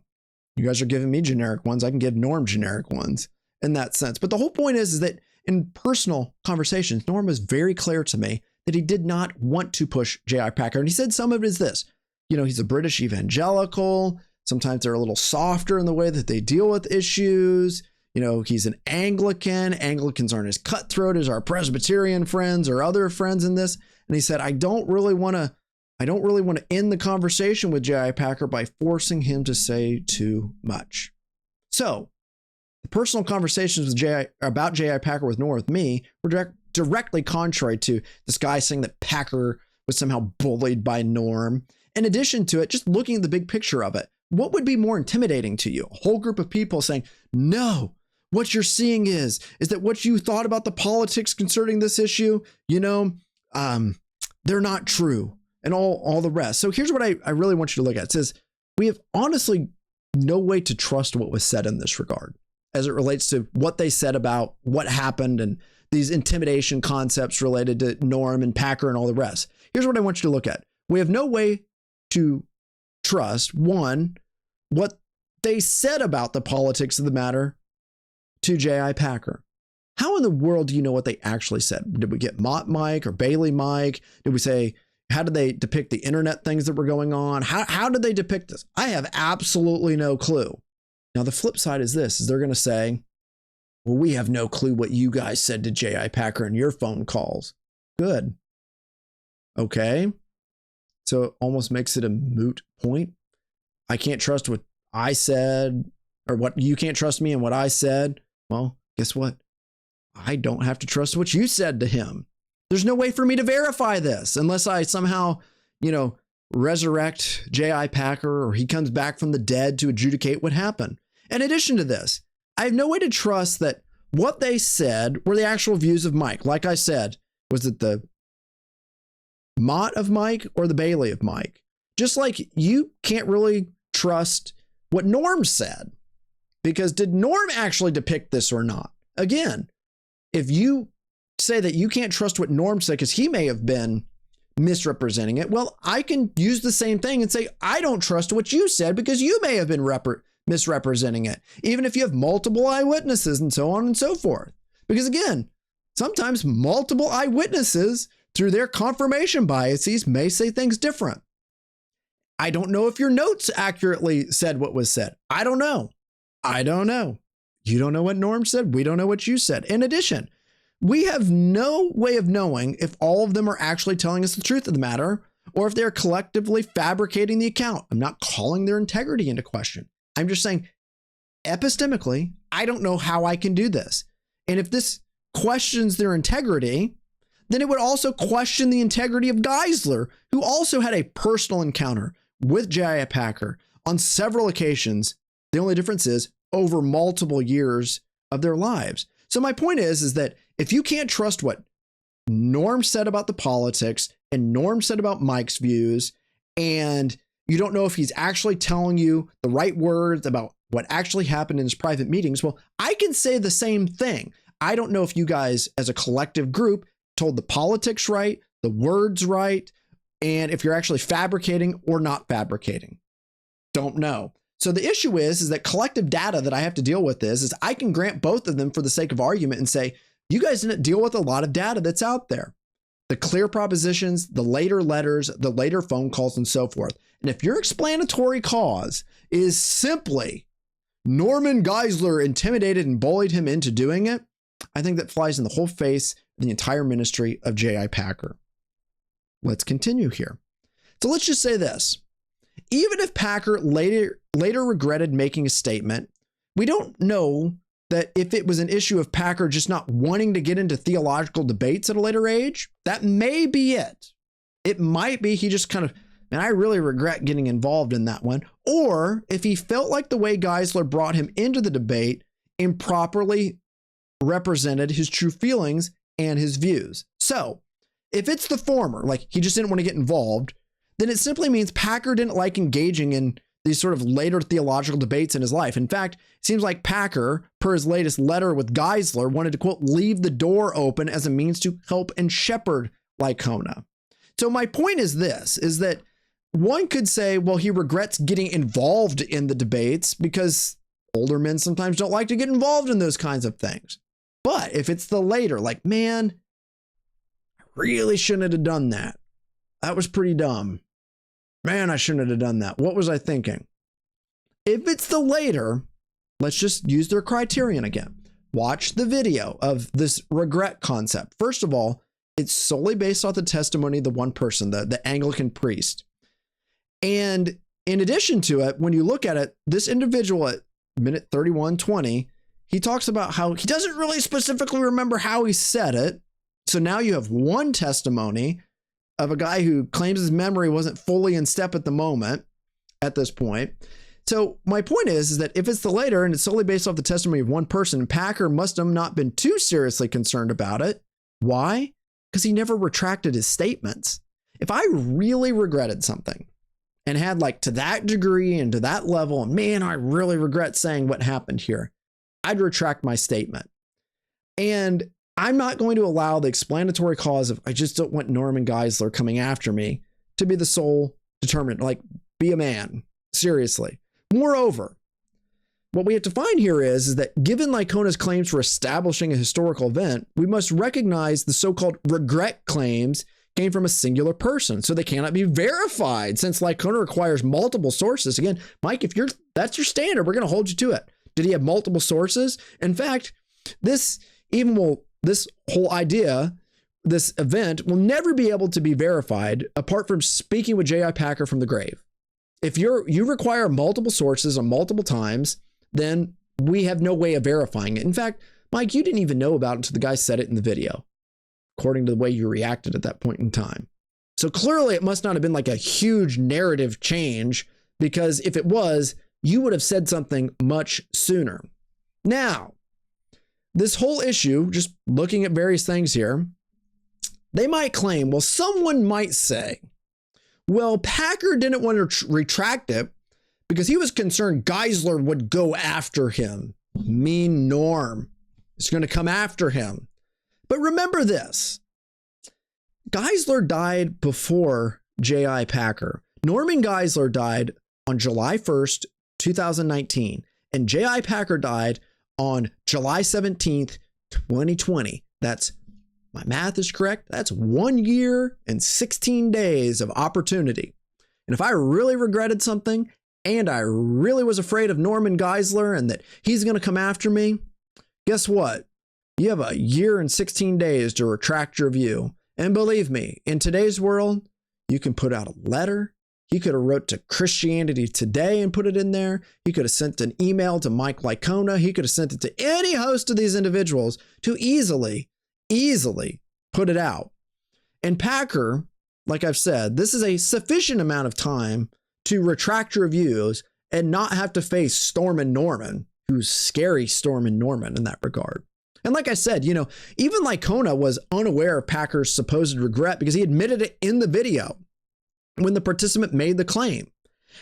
You guys are giving me generic ones. I can give Norm generic ones in that sense. But the whole point is that in personal conversations, Norm was very clear to me that he did not want to push J.I. Packer. And he said some of it is this, you know, he's a British evangelical. Sometimes they're a little softer in the way that they deal with issues. You know, he's an Anglican. Anglicans aren't as cutthroat as our Presbyterian friends or other friends in this. And he said, I don't really want to end the conversation with J.I. Packer by forcing him to say too much. So the personal conversations with about J.I. Packer with Norm with me were directly contrary to this guy saying that Packer was somehow bullied by Norm. In addition to it, just looking at the big picture of it, what would be more intimidating to you? A whole group of people saying, no, what you're seeing is that what you thought about the politics concerning this issue, you know, they're not true and all the rest. So here's what I really want you to look at. It says, we have honestly no way to trust what was said in this regard as it relates to what they said about what happened and these intimidation concepts related to Norm and Packer and all the rest. Here's what I want you to look at. We have no way to trust, one, what they said about the politics of the matter to J.I. Packer. How in the world do you know what they actually said? Did we get Mott Mike or Bailey Mike? Did we say, how did they depict the internet things that were going on? How did they depict this? I have absolutely no clue. Now, the flip side is this, is they're going to say, well, we have no clue what you guys said to J.I. Packer in your phone calls. Good. Okay. So it almost makes it a moot point. I can't trust what I said, or what you can't trust me and what I said. Well, guess what? I don't have to trust what you said to him. There's no way for me to verify this unless I somehow, you know, resurrect J.I. Packer or he comes back from the dead to adjudicate what happened. In addition to this, I have no way to trust that what they said were the actual views of Mike. Like I said, was it the Mott of Mike or the Bailey of Mike? Just like you can't really trust what Norm said, because did Norm actually depict this or not? Again, if you say that you can't trust what Norm said because he may have been misrepresenting it, well, I can use the same thing and say, I don't trust what you said because you may have been misrepresenting it, even if you have multiple eyewitnesses and so on and so forth. Because again, sometimes multiple eyewitnesses through their confirmation biases may say things different. I don't know if your notes accurately said what was said. I don't know. You don't know what Norm said. We don't know what you said. In addition, we have no way of knowing if all of them are actually telling us the truth of the matter or if they're collectively fabricating the account. I'm not calling their integrity into question. I'm just saying, epistemically, I don't know how I can do this. And if this questions their integrity, then it would also question the integrity of Geisler, who also had a personal encounter with J.I. Packer on several occasions. The only difference is over multiple years of their lives. So my point is that if you can't trust what Norm said about the politics and Norm said about Mike's views, and you don't know if he's actually telling you the right words about what actually happened in his private meetings, well, I can say the same thing. I don't know if you guys as a collective group told the politics right, the words right, and if you're actually fabricating or not fabricating. Don't know. So the issue is that collective data that I have to deal with is I can grant both of them for the sake of argument and say, you guys didn't deal with a lot of data that's out there. the clear propositions, the later letters, the later phone calls, and so forth. And if your explanatory cause is simply Norman Geisler intimidated and bullied him into doing it, I think that flies in the whole face of the entire ministry of J.I. Packer. Let's continue here. So let's just say this. Even if Packer later regretted making a statement, we don't know that if it was an issue of Packer just not wanting to get into theological debates at a later age. That may be it. It might be he just kind of, man, I really regret getting involved in that one. Or if he felt like the way Geisler brought him into the debate improperly represented his true feelings and his views. So if it's the former, like he just didn't want to get involved, then it simply means Packer didn't like engaging in these sort of later theological debates in his life. In fact, it seems like Packer, per his latest letter with Geisler, wanted to, quote, leave the door open as a means to help and shepherd Licona. So my point is this, is that one could say, well, he regrets getting involved in the debates because older men sometimes don't like to get involved in those kinds of things. But if it's the later, like, man, I really shouldn't have done that. That was pretty dumb. Man, I shouldn't have done that. What was I thinking? If it's the later, let's just use their criterion again. Watch the video of this regret concept. First of all, it's solely based off the testimony of the one person, the Anglican priest. And in addition to it, when you look at it, this individual at minute 31:20, he talks about how he doesn't really specifically remember how he said it. So now you have one testimony of a guy who claims his memory wasn't fully in step at the moment at this point. So my point is that if it's the later and it's solely based off the testimony of one person, Packer must have not been too seriously concerned about it. Why? Because he never retracted his statements. If I really regretted something and had like to that degree and to that level, and man, I really regret saying what happened here, I'd retract my statement. And I'm not going to allow the explanatory cause of I just don't want Norman Geisler coming after me to be the sole determinant. Like, be a man. Seriously. Moreover, what we have to find here is that given Licona's claims for establishing a historical event, we must recognize the so-called regret claims came from a singular person, so they cannot be verified since Licona requires multiple sources. Again, Mike, if that's your standard, we're going to hold you to it. Did he have multiple sources? In fact, this whole idea, this event will never be able to be verified apart from speaking with J.I. Packer from the grave. If you require multiple sources on multiple times, then we have no way of verifying it. In fact, Mike, you didn't even know about it until the guy said it in the video, according to the way you reacted at that point in time. So clearly it must not have been like a huge narrative change, because if it was, you would have said something much sooner. Now, this whole issue, just looking at various things here, they might claim, well, someone might say, well, Packer didn't want to retract it because he was concerned Geisler would go after him. Mean Norm is going to come after him. But remember this, Geisler died before J.I. Packer. Norman Geisler died on July 1st, 2019, and J.I. Packer died on July 17th, 2020. That's, my math is correct, that's 1 year and 16 days of opportunity. And if I really regretted something and I really was afraid of Norman Geisler and that he's going to come after me, guess what? You have a year and 16 days to retract your view. And believe me, in today's world, you can put out a letter. He could have wrote to Christianity Today and put it in there. He could have sent an email to Mike Licona. He could have sent it to any host of these individuals to easily put it out. And Packer, like I've said, this is a sufficient amount of time to retract your views and not have to face Stormin' Norman, who's scary Stormin' Norman in that regard. And like I said, you know, even Licona was unaware of Packer's supposed regret because he admitted it in the video when the participant made the claim.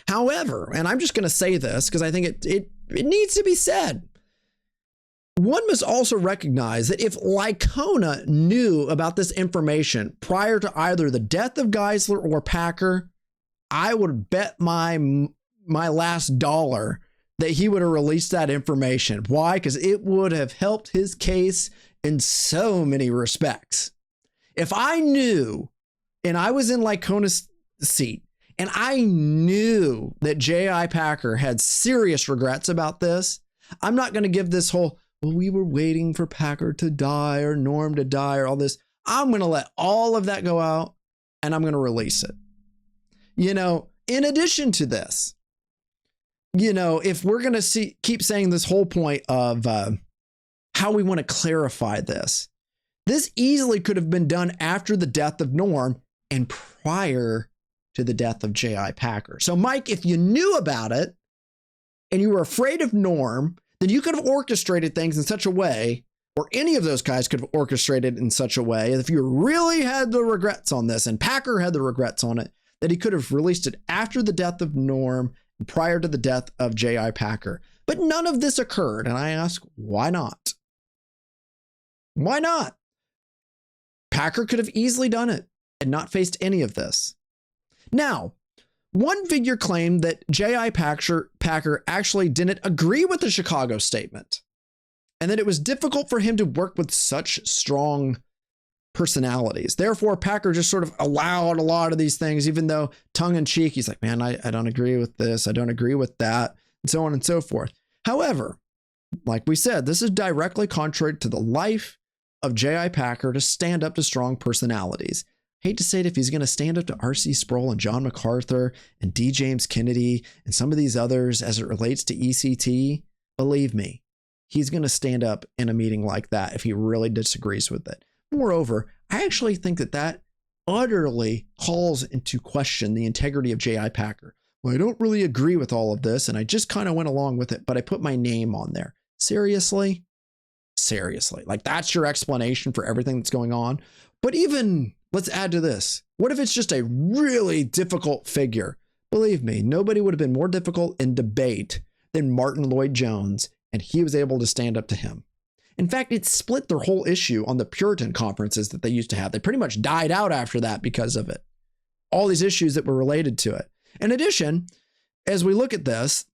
However, and I'm just going to say this because I think it needs to be said, one must also recognize that if Licona knew about this information prior to either the death of Geisler or Packer, I would bet my last dollar that he would have released that information. Why? Because it would have helped his case in so many respects. If I knew, and I was in Licona's seat, and I knew that J.I. Packer had serious regrets about this, I'm not going to give this whole, well, we were waiting for Packer to die or Norm to die or all this. I'm going to let all of that go out and I'm going to release it. You know, in addition to this, you know, if we're going to keep saying this whole point of how we want to clarify this, this easily could have been done after the death of Norm and prior to the death of J.I. Packer. So, Mike, if you knew about it and you were afraid of Norm, then you could have orchestrated things in such a way, or any of those guys could have orchestrated in such a way, if you really had the regrets on this, and Packer had the regrets on it, that he could have released it after the death of Norm and prior to the death of J.I. Packer. But none of this occurred, and I ask, why not? Why not? Packer could have easily done it and not faced any of this. Now, one figure claimed that J.I. Packer actually didn't agree with the Chicago statement and that it was difficult for him to work with such strong personalities. Therefore, Packer just sort of allowed a lot of these things, even though tongue in cheek, he's like, man, I don't agree with this. I don't agree with that, and so on and so forth. However, like we said, this is directly contrary to the life of J.I. Packer to stand up to strong personalities. Hate to say it, if he's going to stand up to R.C. Sproul and John MacArthur and D. James Kennedy and some of these others as it relates to ECT, believe me, he's going to stand up in a meeting like that if he really disagrees with it. Moreover, I actually think that utterly calls into question the integrity of J.I. Packer. Well, I don't really agree with all of this, and I just kind of went along with it, but I put my name on there. Seriously? Seriously. Like, that's your explanation for everything that's going on? But even, let's add to this. What if it's just a really difficult figure? Believe me, nobody would have been more difficult in debate than Martin Lloyd-Jones, and he was able to stand up to him. In fact, it split their whole issue on the Puritan conferences that they used to have. They pretty much died out after that because of it. All these issues that were related to it. In addition, as we look at this,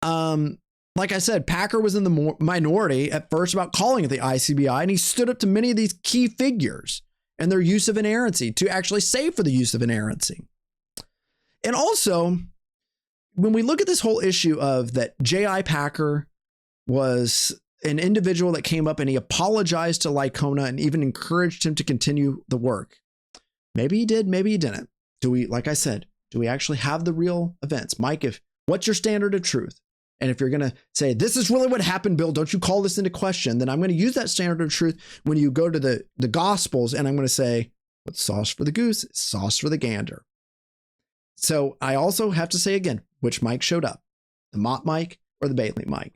like I said, Packer was in the minority at first about calling it the ICBI, and he stood up to many of these key figures and their use of inerrancy to actually say for the use of inerrancy. And also, when we look at this whole issue of that J.I. Packer was an individual that came up and he apologized to Licona and even encouraged him to continue the work. Maybe he did, maybe he didn't. Do we, like I said, do we actually have the real events? Mike, what's your standard of truth? And if you're going to say, this is really what happened, Bill, don't you call this into question, then I'm going to use that standard of truth when you go to the Gospels, and I'm going to say, what's sauce for the goose is sauce for the gander. So I also have to say again, which Mike showed up, the Mott Mike or the Bailey Mike.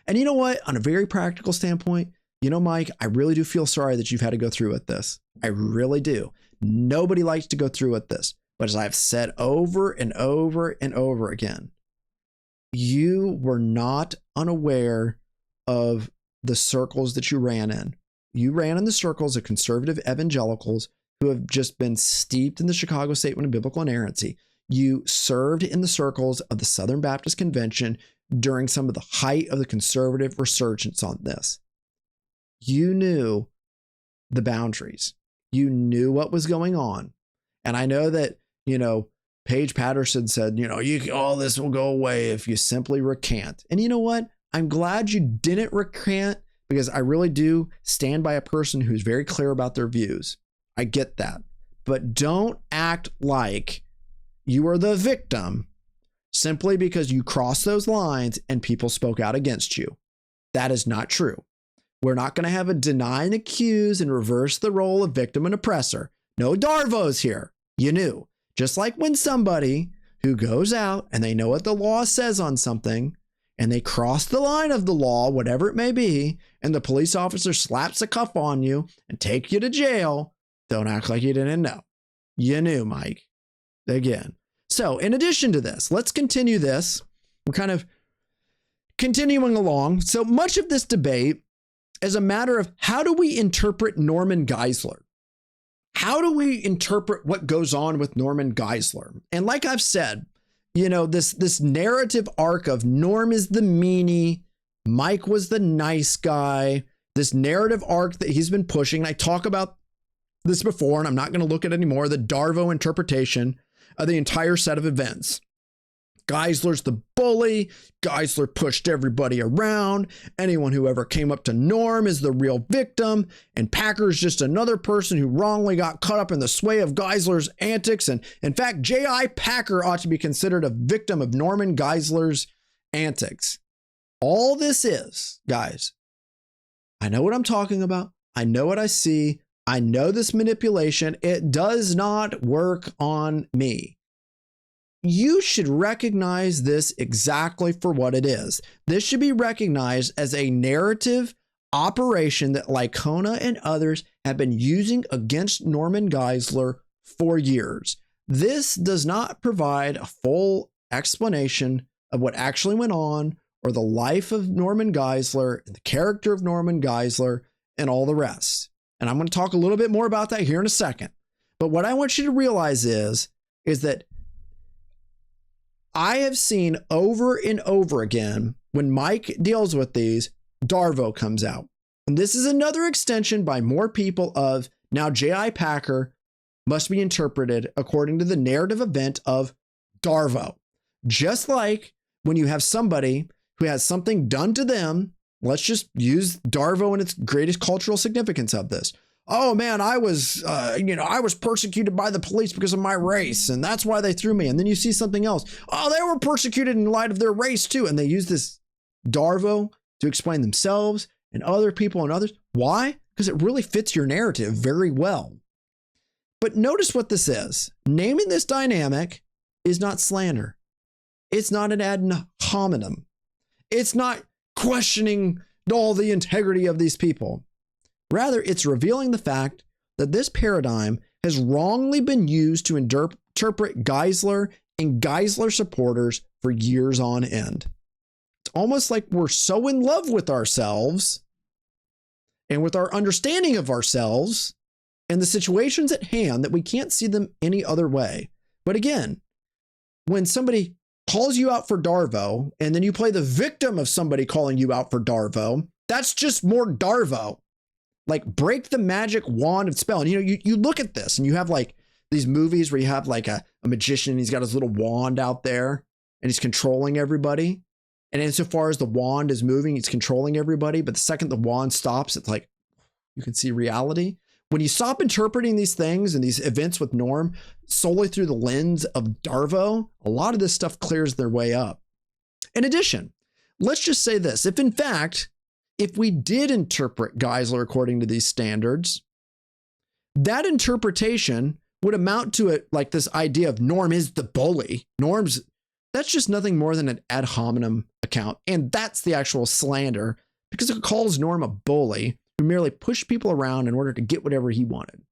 And you know what? On a very practical standpoint, you know, Mike, I really do feel sorry that you've had to go through with this. I really do. Nobody likes to go through with this. But as I've said over and over and over again, you were not unaware of the circles that you ran in. You ran in the circles of conservative evangelicals who have just been steeped in the Chicago Statement of Biblical Inerrancy. You served in the circles of the Southern Baptist Convention during some of the height of the conservative resurgence on this. You knew the boundaries. You knew what was going on. And I know that, you know, Paige Patterson said, you know, all this will go away if you simply recant. And you know what? I'm glad you didn't recant, because I really do stand by a person who's very clear about their views. I get that. But don't act like you are the victim simply because you crossed those lines and people spoke out against you. That is not true. We're not going to have a deny and accuse and reverse the role of victim and oppressor. No Darvos here. You knew. Just like when somebody who goes out and they know what the law says on something and they cross the line of the law, whatever it may be, and the police officer slaps a cuff on you and take you to jail, don't act like you didn't know. You knew, Mike. Again. So in addition to this, let's continue this. We're kind of continuing along. So much of this debate is a matter of how do we interpret Norman Geisler? How do we interpret what goes on with Norman Geisler? And like I've said, you know, this narrative arc of Norm is the meanie, Mike was the nice guy, this narrative arc that he's been pushing. I talk about this before, and I'm not going to look at anymore, the Darvo interpretation of the entire set of events. Geisler's the bully. Geisler pushed everybody around. Anyone who ever came up to Norm is the real victim. And Packer's just another person who wrongly got caught up in the sway of Geisler's antics. And in fact, J.I. Packer ought to be considered a victim of Norman Geisler's antics. All this is, guys, I know what I'm talking about. I know what I see. I know this manipulation. It does not work on me. You should recognize this exactly for what it is. This should be recognized as a narrative operation that Licona and others have been using against Norman Geisler for years. This does not provide a full explanation of what actually went on or the life of Norman Geisler and the character of Norman Geisler and all the rest. And I'm going to talk a little bit more about that here in a second. But what I want you to realize is that I have seen over and over again when Mike deals with these, Darvo comes out. And this is another extension by more people of now J.I. Packer must be interpreted according to the narrative event of Darvo. Just like when you have somebody who has something done to them, let's just use Darvo and its greatest cultural significance of this. Oh man, I was persecuted by the police because of my race, and that's why they threw me. And then you see something else. Oh, they were persecuted in light of their race too. And they use this Darvo to explain themselves and other people and others. Why? Because it really fits your narrative very well. But notice what this is. Naming this dynamic is not slander. It's not an ad hominem. It's not questioning all the integrity of these people. Rather, it's revealing the fact that this paradigm has wrongly been used to interpret Geisler and Geisler supporters for years on end. It's almost like we're so in love with ourselves and with our understanding of ourselves and the situations at hand that we can't see them any other way. But again, when somebody calls you out for Darvo and then you play the victim of somebody calling you out for Darvo, that's just more Darvo. Like, break the magic wand of spell. And you look at this and you have like these movies where you have like a magician and he's got his little wand out there and he's controlling everybody. And insofar as the wand is moving, it's controlling everybody. But the second the wand stops, it's like you can see reality. When you stop interpreting these things and these events with Norm solely through the lens of Darvo, a lot of this stuff clears their way up. In addition, let's just say this. If in fact, if we did interpret Geisler according to these standards, that interpretation would amount to it like this idea of Norm is the bully. That's just nothing more than an ad hominem account. And that's the actual slander because it calls Norm a bully who merely pushed people around in order to get whatever he wanted.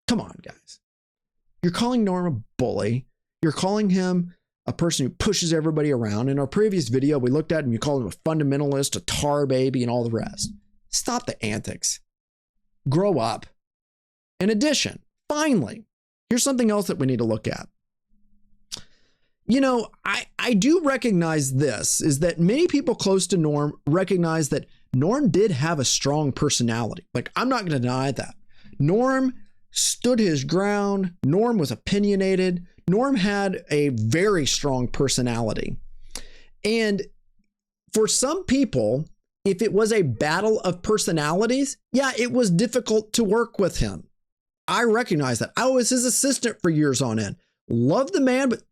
Come on, guys. You're calling Norm a bully. You're calling him a person who pushes everybody around. In our previous video, we looked at him, you called him a fundamentalist, a tar baby, and all the rest. Stop the antics. Grow up. In addition, finally, here's something else that we need to look at. I do recognize this, is that many people close to Norm recognize that Norm did have a strong personality. Like, I'm not going to deny that. Norm stood his ground. Norm was opinionated. Norm had a very strong personality. And for some people, if it was a battle of personalities, yeah, it was difficult to work with him. I recognize that. I was his assistant for years on end. Loved the man, but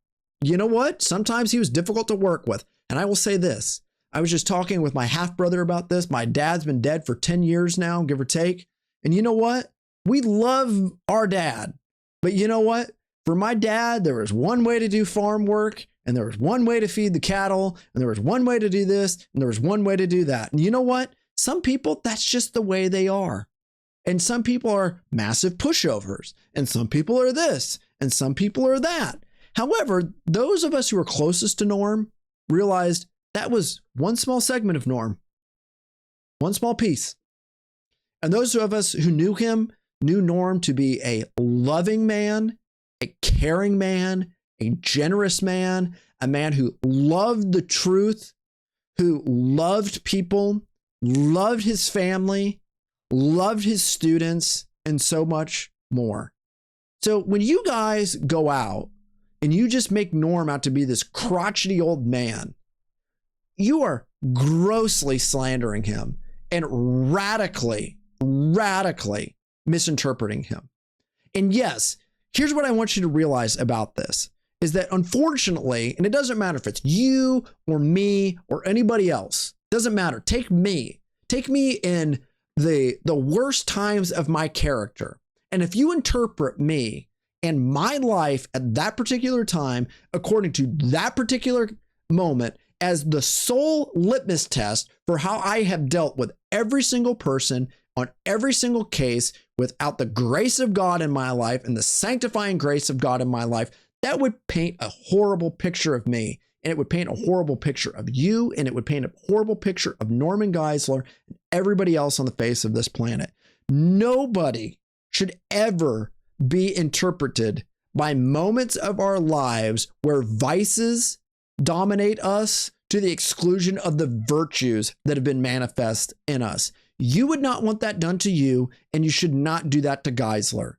you know what? Sometimes he was difficult to work with. And I will say this. I was just talking with my half brother about this. My dad's been dead for 10 years now, give or take. And you know what? We love our dad. But you know what? For my dad, there was one way to do farm work, and there was one way to feed the cattle, and there was one way to do this, and there was one way to do that. And you know what? Some people, that's just the way they are. And some people are massive pushovers, and some people are this, and some people are that. However, those of us who are closest to Norm realized that was one small segment of Norm, one small piece. And those of us who knew him knew Norm to be a loving man, a caring man, a generous man, a man who loved the truth, who loved people, loved his family, loved his students, and so much more. So when you guys go out and you just make Norm out to be this crotchety old man, you are grossly slandering him and radically misinterpreting him. And yes, here's what I want you to realize about this is that unfortunately, and it doesn't matter if it's you or me or anybody else, doesn't matter. Take me in the worst times of my character. And if you interpret me and my life at that particular time, according to that particular moment, as the sole litmus test for how I have dealt with every single person on every single case without the grace of God in my life and the sanctifying grace of God in my life, that would paint a horrible picture of me. And it would paint a horrible picture of you. And it would paint a horrible picture of Norman Geisler and everybody else on the face of this planet. Nobody should ever be interpreted by moments of our lives where vices dominate us to the exclusion of the virtues that have been manifest in us. You would not want that done to you, and you should not do that to Geisler.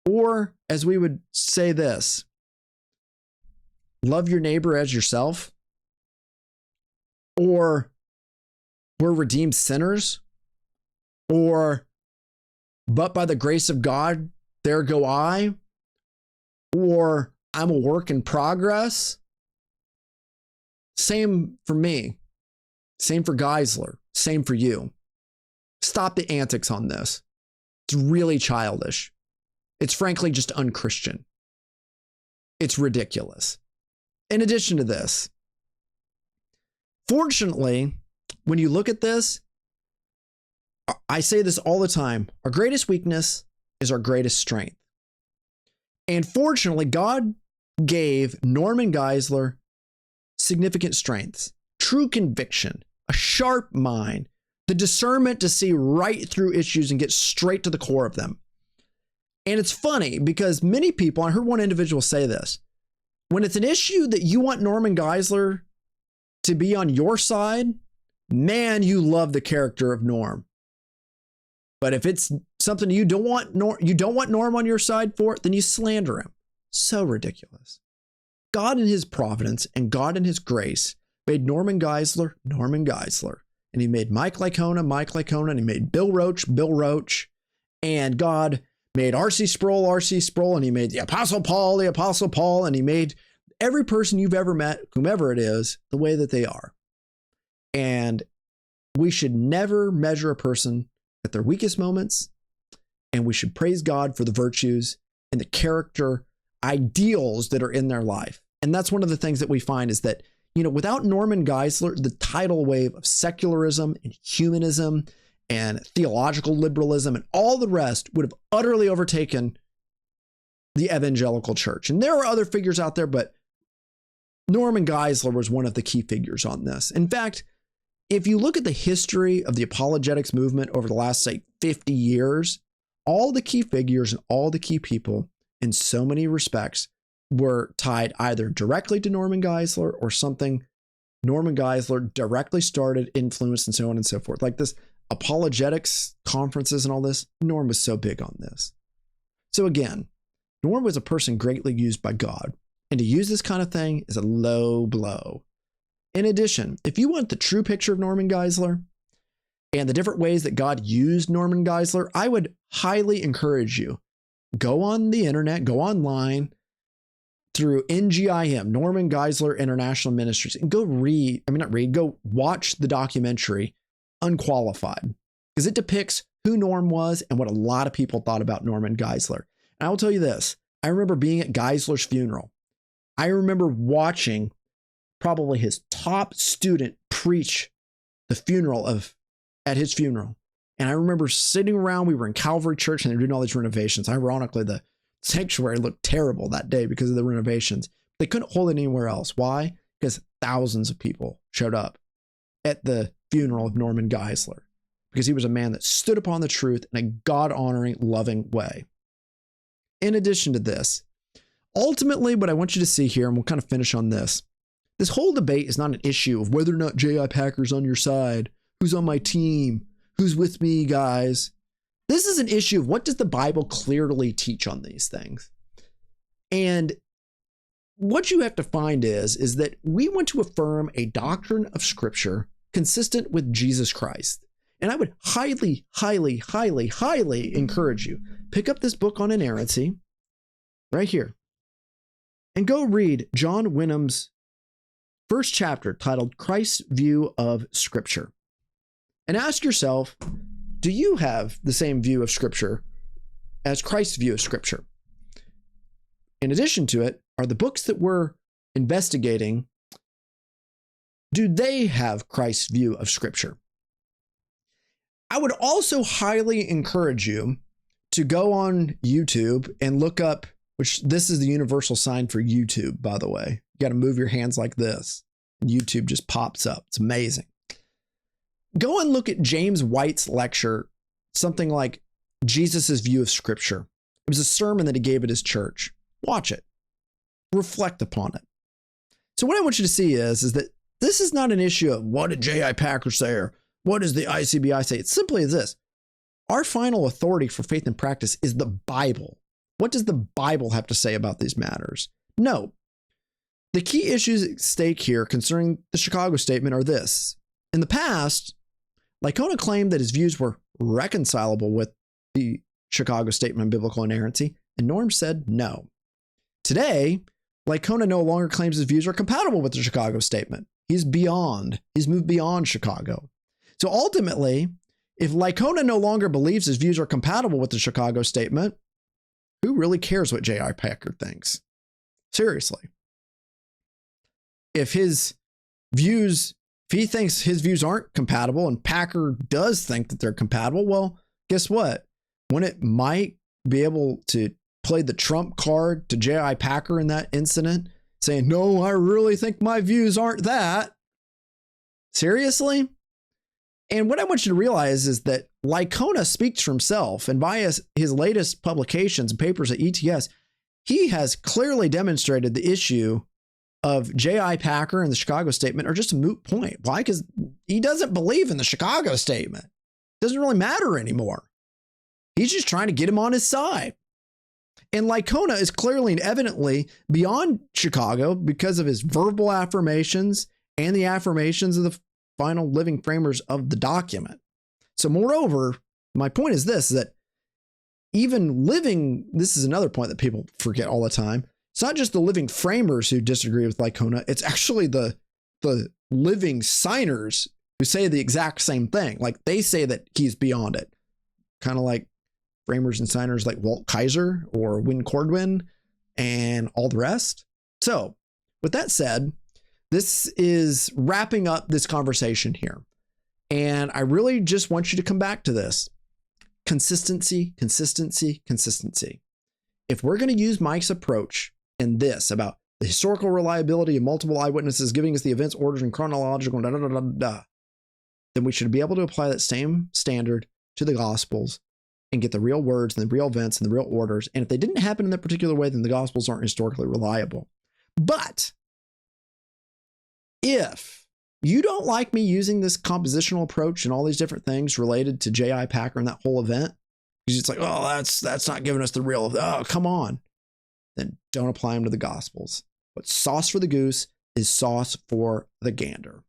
Or, as we would say this, love your neighbor as yourself. Or, we're redeemed sinners. Or, but by the grace of God, there go I. Or, I'm a work in progress. Same for me. Same for Geisler. Same for you. Stop the antics on this. It's really childish. It's frankly just unchristian. It's ridiculous. In addition to this, fortunately, when you look at this, I say this all the time, our greatest weakness is our greatest strength. And fortunately, God gave Norman Geisler significant strengths, true conviction, a sharp mind, the discernment to see right through issues and get straight to the core of them. And it's funny because many people, I heard one individual say this, when it's an issue that you want Norman Geisler to be on your side, man, you love the character of Norm. But if it's something you don't want Norm on your side for, then you slander him. So ridiculous. God in his providence and God in his grace made Norman Geisler, and he made Mike Licona, and he made Bill Roach, and God made R.C. Sproul, and he made the Apostle Paul, and he made every person you've ever met, whomever it is, the way that they are. And we should never measure a person at their weakest moments, and we should praise God for the virtues and the character ideals that are in their life. And that's one of the things that we find is that, without Norman Geisler, the tidal wave of secularism and humanism and theological liberalism and all the rest would have utterly overtaken the evangelical church. And there are other figures out there, but Norman Geisler was one of the key figures on this. In fact, if you look at the history of the apologetics movement over the last, say, 50 years, all the key figures and all the key people in so many respects were tied either directly to Norman Geisler or something Norman Geisler directly started, influenced, and so on and so forth. Like this apologetics conferences and all this, Norm was so big on this. So again, Norm was a person greatly used by God, and to use this kind of thing is a low blow. In addition, if you want the true picture of Norman Geisler and the different ways that God used Norman Geisler, I would highly encourage you, go on the internet, go online through NGIM, Norman Geisler International Ministries, and go watch the documentary Unqualified, because it depicts who Norm was and what a lot of people thought about Norman Geisler. And I will tell you this, I remember being at Geisler's funeral. I remember watching probably his top student preach at his funeral. And I remember sitting around, we were in Calvary Church and they were doing all these renovations. Ironically, the sanctuary looked terrible that day because of the renovations. They couldn't hold it anywhere else. Why? Because thousands of people showed up at the funeral of Norman Geisler because he was a man that stood upon the truth in a God-honoring, loving way. In addition to this, ultimately what I want you to see here, and we'll kind of finish on this whole debate is not an issue of whether or not J.I. Packer's on your side, who's on my team, who's with me, guys. This is an issue of what does the Bible clearly teach on these things? And what you have to find is that we want to affirm a doctrine of Scripture consistent with Jesus Christ. And I would highly, highly, highly, highly encourage you, pick up this book on inerrancy right here and go read John Wynnum's first chapter titled Christ's View of Scripture. And ask yourself, do you have the same view of Scripture as Christ's view of Scripture? In addition to it, are the books that we're investigating, do they have Christ's view of Scripture? I would also highly encourage you to go on YouTube and look up, which this is the universal sign for YouTube, by the way. You got to move your hands like this, and YouTube just pops up. It's amazing. Go and look at James White's lecture, something like Jesus' view of Scripture. It was a sermon that he gave at his church. Watch it. Reflect upon it. So what I want you to see is that this is not an issue of what did J.I. Packer say or what does the ICBI say? It's simply this. Our final authority for faith and practice is the Bible. What does the Bible have to say about these matters? No. The key issues at stake here concerning the Chicago Statement are this. In the past, Licona claimed that his views were reconcilable with the Chicago Statement on biblical inerrancy, and Norm said no. Today, Licona no longer claims his views are compatible with the Chicago Statement. He's moved beyond Chicago. So ultimately, if Licona no longer believes his views are compatible with the Chicago Statement, who really cares what J.I. Packer thinks? Seriously. If he thinks his views aren't compatible and Packer does think that they're compatible, well, guess what? When it might be able to play the trump card to J.I. Packer in that incident, saying, no, I really think my views aren't that. Seriously? And what I want you to realize is that Licona speaks for himself, and by his latest publications and papers at ETS, he has clearly demonstrated the issue of J.I. Packer and the Chicago Statement are just a moot point. Why? Because he doesn't believe in the Chicago Statement. It doesn't really matter anymore. He's just trying to get him on his side. And Licona is clearly and evidently beyond Chicago because of his verbal affirmations and the affirmations of the final living framers of the document. So moreover, my point is this, that even this is another point that people forget all the time. It's not just the living framers who disagree with Licona. It's actually the living signers who say the exact same thing. Like they say that he's beyond it. Kind of like framers and signers like Walt Kaiser or Win Cordwin and all the rest. So with that said, this is wrapping up this conversation here. And I really just want you to come back to this. Consistency, consistency, consistency. If we're going to use Mike's approach in this about the historical reliability of multiple eyewitnesses giving us the events, orders, and chronological, then we should be able to apply that same standard to the Gospels and get the real words and the real events and the real orders. And if they didn't happen in that particular way, then the Gospels aren't historically reliable. But if you don't like me using this compositional approach and all these different things related to J.I. Packer and that whole event, because it's like, oh, that's not giving us the real, oh, come on. Then don't apply them to the Gospels. What's sauce for the goose is sauce for the gander.